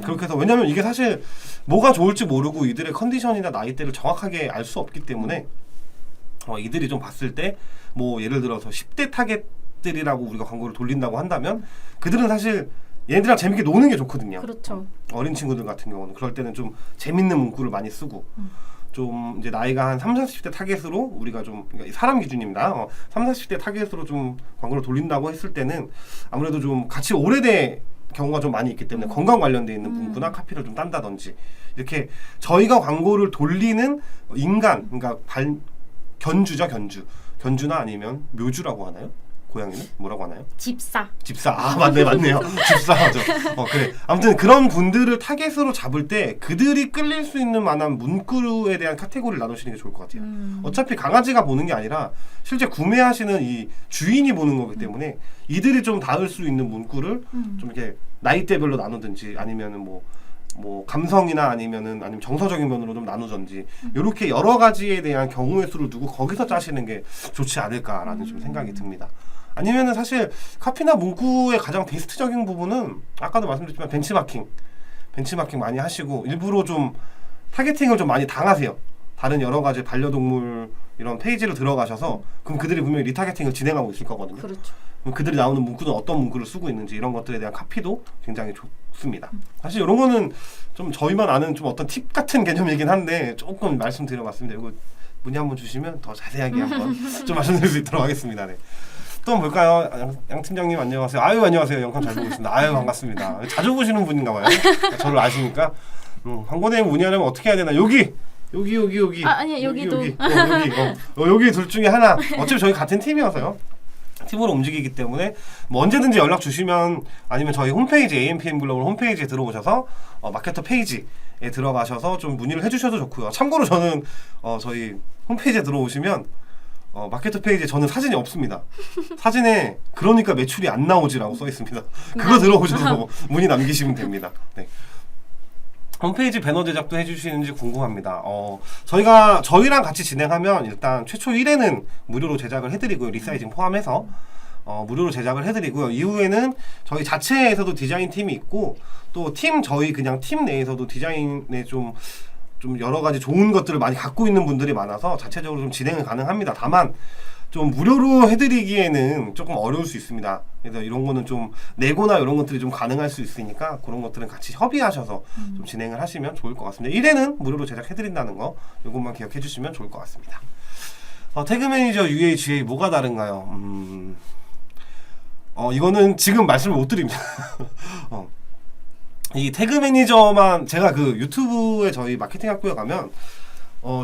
그렇게 해서 왜냐면 이게 사실 뭐가 좋을지 모르고 이들의 컨디션이나 나이대를 정확하게 알 수 없기 때문에 이들이 좀 봤을 때 예를 들어서 10대 타겟들이라고 우리가 광고를 돌린다고 한다면 그들은 사실 얘네들이랑 재밌게 노는 게 좋거든요. 그렇죠. 어린 친구들 같은 경우는 그럴 때는 좀 재밌는 문구를 많이 쓰고 좀 이제 나이가 한 30, 40대 타겟으로 우리가 좀 그러니까 사람 기준입니다. 30, 40대 타겟으로 좀 광고를 돌린다고 했을 때는 아무래도 좀 같이 오래된 경우가 좀 많이 있기 때문에 건강 관련돼 있는 문구나 카피를 좀 딴다든지 이렇게 저희가 광고를 돌리는 인간 그러니까 견주죠. 견주나 아니면 묘주라고 하나요? 고양이는 뭐라고 하나요? 집사. 아 맞네요. 집사 맞아. 그래. 아무튼 그런 분들을 타겟으로 잡을 때 그들이 끌릴 수 있는 만한 문구에 대한 카테고리를 나누시는 게 좋을 것 같아요. 어차피 강아지가 보는 게 아니라 실제 구매하시는 이 주인이 보는 거기 때문에 이들이 좀 닿을 수 있는 문구를 좀 이렇게 나이대별로 나누든지 아니면은 뭐 감성이나 아니면 정서적인 면으로 좀 나누든지 이렇게 여러 가지에 대한 경우의 수를 두고 거기서 짜시는 게 좋지 않을까라는 좀 생각이 듭니다. 아니면은 사실 카피나 문구의 가장 베스트적인 부분은 아까도 말씀드렸지만 벤치마킹 많이 하시고 일부러 좀 타겟팅을 좀 많이 당하세요. 다른 여러 가지 반려동물 이런 페이지를 들어가셔서 그럼 그들이 분명히 리타겟팅을 진행하고 있을 거거든요. 그렇죠. 그럼 그들이 나오는 문구는 어떤 문구를 쓰고 있는지 이런 것들에 대한 카피도 굉장히 좋습니다. 사실 이런 거는 좀 저희만 아는 좀 어떤 팁 같은 개념이긴 한데 조금 말씀드려봤습니다. 이거 문의 한번 주시면 더 자세하게 한번 좀 말씀드릴 수 있도록 하겠습니다. 네. 또 한번 볼까요? 양 팀장님 안녕하세요. 아유 안녕하세요. 영상 잘 보고 있습니다. 아유 반갑습니다. 자주 보시는 분인가 봐요. 저를 아시니까 광고 내용 문의하려면 어떻게 해야 되나? 여기. 아니 여기도. 여기 둘 중에 하나. 어차피 저희 같은 팀이어서요. 팀으로 움직이기 때문에 뭐 언제든지 연락 주시면 아니면 저희 홈페이지 AMPM 글로벌 홈페이지에 들어오셔서 마케터 페이지에 들어가셔서 좀 문의를 해주셔도 좋고요. 참고로 저는 저희 홈페이지에 들어오시면 마케터 페이지에 저는 사진이 없습니다. 사진에 그러니까 매출이 안 나오지라고 써 있습니다. 그거 들어오셔서 문의 남기시면 됩니다. 네. 홈페이지 배너 제작도 해주시는지 궁금합니다. 저희랑 같이 진행하면 일단 최초 1회는 무료로 제작을 해드리고요. 리사이징 포함해서 무료로 제작을 해드리고요. 이후에는 저희 자체에서도 디자인 팀이 있고 또 저희 그냥 팀 내에서도 디자인에 좀 여러 가지 좋은 것들을 많이 갖고 있는 분들이 많아서 자체적으로 좀 진행은 가능합니다. 다만 좀 무료로 해드리기에는 조금 어려울 수 있습니다. 그래서 이런 거는 좀 내고나 이런 것들이 좀 가능할 수 있으니까 그런 것들은 같이 협의하셔서 좀 진행을 하시면 좋을 것 같습니다. 1회는 무료로 제작해드린다는 거 이것만 기억해 주시면 좋을 것 같습니다. 태그 매니저 UA, 뭐가 다른가요? 이거는 지금 말씀을 못 드립니다. 이 태그 매니저만 제가 그 유튜브에 저희 마케팅 학교에 가면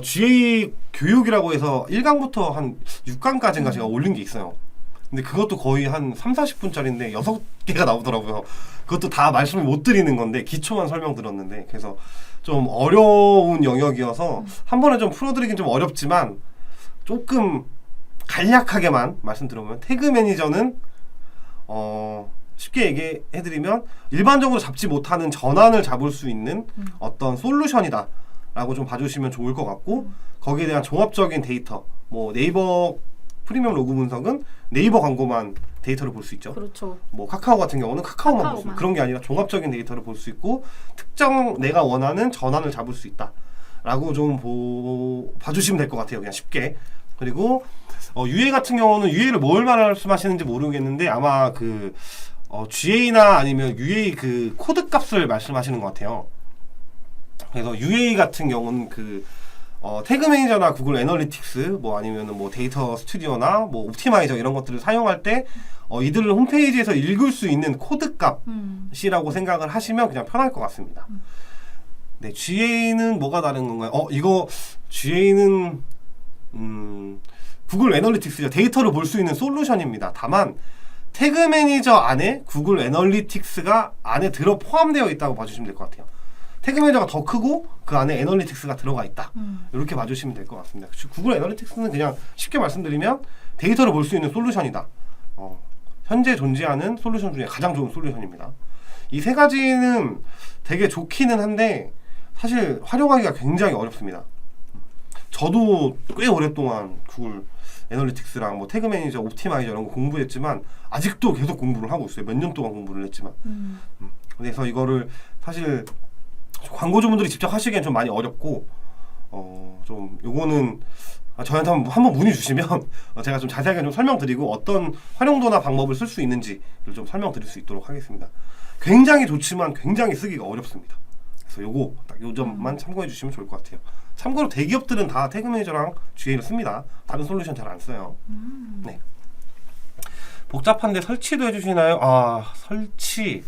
GA 교육이라고 해서 1강부터 한 6강까지인가 제가 올린 게 있어요. 근데 그것도 거의 한 30-40분짜리인데 6개가 나오더라고요. 그것도 다 말씀을 못 드리는 건데 기초만 설명드렸는데 그래서 좀 어려운 영역이어서 한 번에 좀 풀어드리긴 좀 어렵지만 조금 간략하게만 말씀드려보면 태그 매니저는 쉽게 얘기해드리면 일반적으로 잡지 못하는 전환을 잡을 수 있는 어떤 솔루션이다 라고 좀 봐주시면 좋을 것 같고 거기에 대한 종합적인 데이터 뭐 네이버 프리미엄 로그 분석은 네이버 광고만 데이터를 볼 수 있죠. 그렇죠. 뭐 카카오 같은 경우는 카카오만 볼 수 있고 그런 게 아니라 종합적인 데이터를 볼 수 있고 특정 내가 원하는 전환을 잡을 수 있다 라고 좀 봐주시면 될 것 같아요. 그냥 쉽게. 그리고 UA 같은 경우는 UA를 뭘 말씀하시는지 모르겠는데 아마 그 GA나 아니면 UA 그 코드 값을 말씀하시는 것 같아요. 그래서 UA 같은 경우는 그 태그 매니저나 구글 애널리틱스 뭐 아니면은 뭐 데이터 스튜디오나 뭐 옵티마이저 이런 것들을 사용할 때 이들을 홈페이지에서 읽을 수 있는 코드 값이라고 생각을 하시면 그냥 편할 것 같습니다. 네, GA는 뭐가 다른 건가요? 이거 GA는 구글 애널리틱스죠. 데이터를 볼 수 있는 솔루션입니다. 다만 태그 매니저 안에 구글 애널리틱스가 안에 포함되어 있다고 봐주시면 될 것 같아요. 태그 매니저가 더 크고 그 안에 애널리틱스가 들어가 있다. 이렇게 봐주시면 될 것 같습니다. 구글 애널리틱스는 그냥 쉽게 말씀드리면 데이터를 볼 수 있는 솔루션이다. 현재 존재하는 솔루션 중에 가장 좋은 솔루션입니다. 이 세 가지는 되게 좋기는 한데 사실 활용하기가 굉장히 어렵습니다. 저도 꽤 오랫동안 구글 애널리틱스랑 뭐 태그 매니저, 옵티마이저 이런 거 공부했지만 아직도 계속 공부를 하고 있어요. 몇 년 동안 공부를 했지만. 그래서 이거를 사실 광고주분들이 직접 하시기엔 좀 많이 어렵고 좀 요거는 저한테 한번 문의 주시면 제가 좀 자세하게 좀 설명드리고 어떤 활용도나 방법을 쓸 수 있는지를 좀 설명드릴 수 있도록 하겠습니다. 굉장히 좋지만 굉장히 쓰기가 어렵습니다. 그래서 요거 딱 요 점만 참고해 주시면 좋을 것 같아요. 참고로 대기업들은 다 태그 매니저랑 GA를 씁니다. 다른 솔루션 잘 안 써요. 네. 복잡한데 설치도 해주시나요? 설치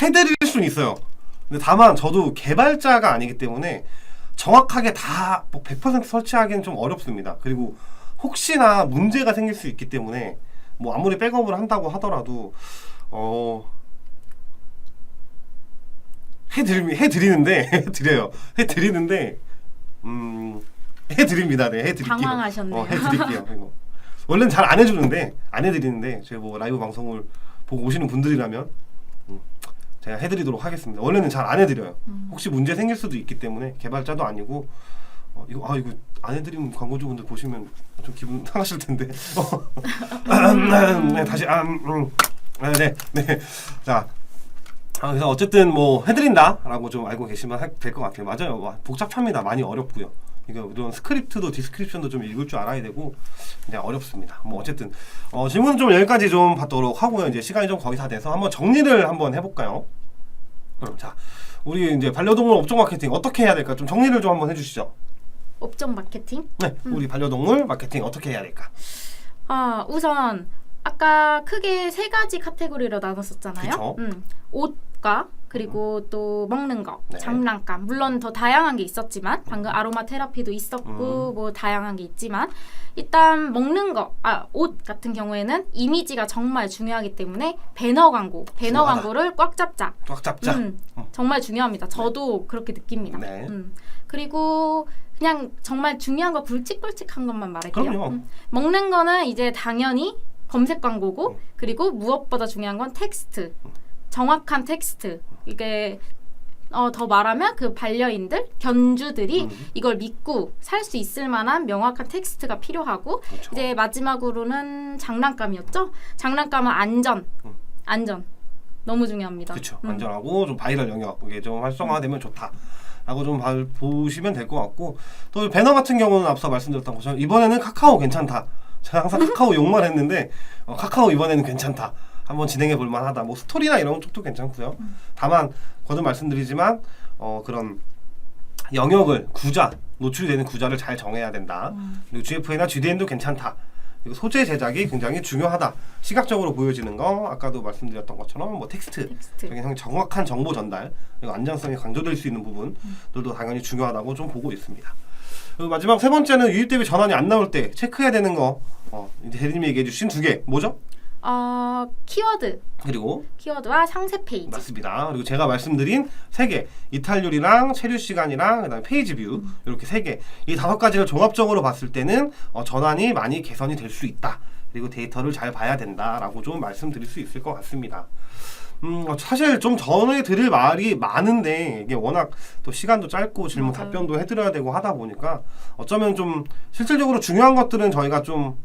해드릴 수는 있어요. 근데 다만 저도 개발자가 아니기 때문에 정확하게 다 100% 설치하기는 좀 어렵습니다. 그리고 혹시나 문제가 생길 수 있기 때문에 뭐 아무리 백업을 한다고 하더라도 해드리는데 해드립니다. 네, 해드릴게요. 당황하셨네요. 해드릴게요. 이거. 원래는 잘 안 해주는데 안 해드리는데 제가 뭐 라이브 방송을 보고 오시는 분들이라면 제가 해드리도록 하겠습니다. 원래는 잘 안 해드려요. 혹시 문제 생길 수도 있기 때문에 개발자도 아니고 이거 안 해드리면 광고주분들 보시면 좀 기분 상하실 텐데. 네, 다시 네. 자. 그래서 어쨌든 뭐 해드린다라고 좀 알고 계시면 될 것 같아요. 맞아요. 복잡합니다. 많이 어렵고요. 이런 스크립트도 디스크립션도 좀 읽을 줄 알아야 되고 그냥 어렵습니다. 뭐 어쨌든 질문은 좀 여기까지 좀 받도록 하고요. 이제 시간이 좀 거의 다 돼서 한번 정리를 한번 해볼까요? 자, 우리 이제 반려동물 업종 마케팅 어떻게 해야 될까? 좀 정리를 좀 한번 해주시죠. 업종 마케팅? 네, 우리 반려동물 마케팅 어떻게 해야 될까? 우선 아까 크게 3가지 카테고리로 나눴었잖아요. 옷과 그리고 또 먹는 거, 네. 장난감. 물론 더 다양한 게 있었지만 방금 아로마 테라피도 있었고 뭐 다양한 게 있지만 일단 먹는 거, 옷 같은 경우에는 이미지가 정말 중요하기 때문에 배너 광고를 꽉 잡자. 정말 중요합니다. 저도 그렇게 느낍니다. 네. 그리고 그냥 정말 중요한 거 굵직굵직한 것만 말할게요. 그럼요. 먹는 거는 이제 당연히 검색 광고고 그리고 무엇보다 중요한 건 텍스트. 정확한 텍스트. 이게 더 말하면 그 반려인들, 견주들이 이걸 믿고 살 수 있을 만한 명확한 텍스트가 필요하고 그렇죠. 이제 마지막으로는 장난감이었죠. 장난감은 안전 너무 중요합니다. 그렇죠. 안전하고 좀 바이럴 영역 이게 좀 활성화되면 좋다라고 좀 보시면 될 것 같고 또 배너 같은 경우는 앞서 말씀드렸던 것처럼 이번에는 카카오 괜찮다. 제가 항상 카카오 욕만 했는데 카카오 이번에는 괜찮다. 한번 진행해 볼 만하다. 뭐 스토리나 이런 쪽도 괜찮고요. 다만 거듭 말씀드리지만 그런 영역을 노출이 되는 구자를 잘 정해야 된다. 그리고 GFA나 GDN도 괜찮다. 그리고 소재 제작이 굉장히 중요하다. 시각적으로 보여지는 거 아까도 말씀드렸던 것처럼 뭐 텍스트적인 정확한 정보 전달 그리고 안전성이 강조될 수 있는 부분들도 당연히 중요하다고 좀 보고 있습니다. 그리고 마지막 3번째는 유입 대비 전환이 안 나올 때 체크해야 되는 거 이제 대리님이 얘기해 주신 2개 뭐죠? 키워드와 상세 페이지. 맞습니다. 그리고 제가 말씀드린 3개 이탈률이랑 체류 시간이랑 그다음에 페이지 뷰 이렇게 3개 이 5가지를 종합적으로 봤을 때는 전환이 많이 개선이 될 수 있다. 그리고 데이터를 잘 봐야 된다라고 좀 말씀드릴 수 있을 것 같습니다. 사실 좀 전에 드릴 말이 많은데 이게 워낙 또 시간도 짧고 질문 답변도 해드려야 되고 하다 보니까 어쩌면 좀 실질적으로 중요한 것들은 저희가 좀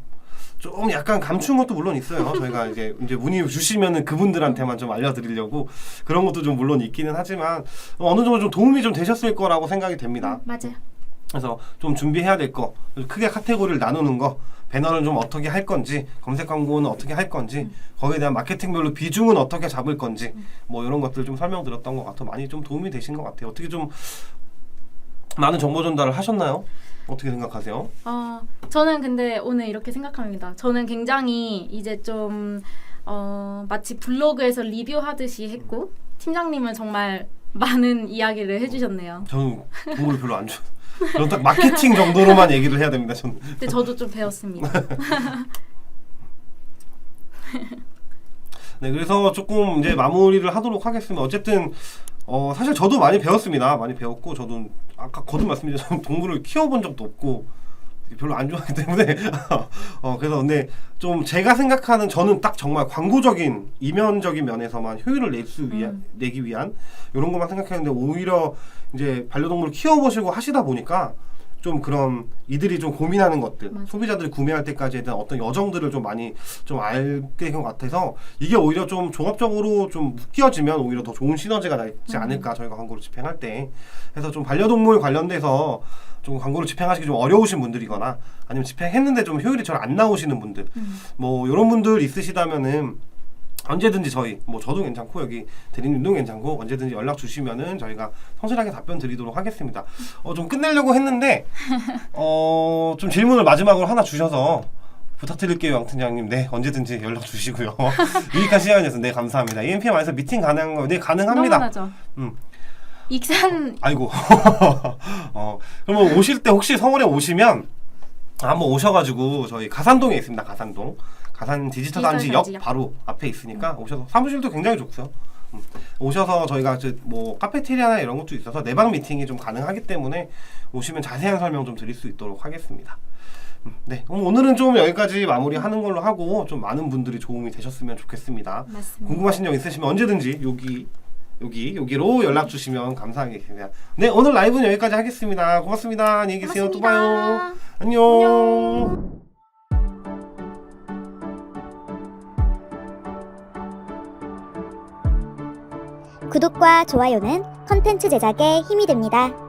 약간 감춘 것도 물론 있어요. 저희가 이제 문의 주시면은 그분들한테만 좀 알려드리려고 그런 것도 좀 물론 있기는 하지만 어느 정도 좀 도움이 좀 되셨을 거라고 생각이 됩니다. 맞아요. 그래서 좀 준비해야 될 거, 크게 카테고리를 나누는 거, 배너는 좀 어떻게 할 건지, 검색 광고는 어떻게 할 건지, 거기에 대한 마케팅별로 비중은 어떻게 잡을 건지, 뭐 이런 것들 좀 설명드렸던 것 같아 많이 좀 도움이 되신 것 같아요. 어떻게 좀 많은 정보 전달을 하셨나요? 어떻게 생각하세요? 저는 근데 오늘 이렇게 생각합니다. 저는 굉장히 이제 좀 마치 블로그에서 리뷰하듯이 했고 팀장님은 정말 많은 이야기를 해주셨네요. 저는 동물을 별로 안 좋아. 저는 딱 마케팅 정도로만 얘기를 해야 됩니다. 저는. 근데 저도 좀 배웠습니다. 네, 그래서 조금 이제 마무리를 하도록 하겠습니다. 어쨌든 사실 저도 많이 배웠습니다. 많이 배웠고 저도 아까 거듭 말씀드렸지만 동물을 키워본 적도 없고 별로 안 좋아하기 때문에 그래서 근데 좀 제가 생각하는 저는 딱 정말 광고적인 이면적인 면에서만 효율을 내기 위한 이런 것만 생각했는데 오히려 이제 반려동물을 키워보시고 하시다 보니까 좀 그런 이들이 좀 고민하는 것들, 맞아. 소비자들이 구매할 때까지에 대한 어떤 여정들을 좀 많이 좀 알게 된 것 같아서 이게 오히려 좀 종합적으로 좀 묶여지면 오히려 더 좋은 시너지가 나지 않을까 저희가 광고를 집행할 때. 그래서 좀 반려동물 관련돼서 좀 광고를 집행하시기 좀 어려우신 분들이거나 아니면 집행했는데 좀 효율이 잘 안 나오시는 분들, 뭐 이런 분들 있으시다면은 언제든지 저희, 뭐 저도 괜찮고 여기 대리님도 괜찮고 언제든지 연락 주시면은 저희가 성실하게 답변 드리도록 하겠습니다. 좀 끝내려고 했는데 좀 질문을 마지막으로 하나 주셔서 부탁드릴게요, 양 팀장님. 네, 언제든지 연락 주시고요. 유익한 시간이었습니다. 네, 감사합니다. EMPM 안에서 미팅 가능한 거, 네, 가능합니다. 너무나죠. 익산 아이고. 그러면 오실 때 혹시 서울에 오시면 한번 오셔가지고 저희 가산동에 있습니다. 가산 디지털 단지역 바로 앞에 있으니까 오셔서 사무실도 굉장히 좋고요. 오셔서 저희가 이제 뭐 카페테리아나 이런 것도 있어서 내방 미팅이 좀 가능하기 때문에 오시면 자세한 설명 좀 드릴 수 있도록 하겠습니다. 네, 그럼 오늘은 좀 여기까지 마무리하는 걸로 하고 좀 많은 분들이 도움이 되셨으면 좋겠습니다. 맞습니다. 궁금하신 점 있으시면 언제든지 여기로 연락 주시면 감사하겠습니다. 네, 오늘 라이브는 여기까지 하겠습니다. 고맙습니다. 안녕히 계세요. 또 봐요. 안녕. 구독과 좋아요는 컨텐츠 제작에 힘이 됩니다.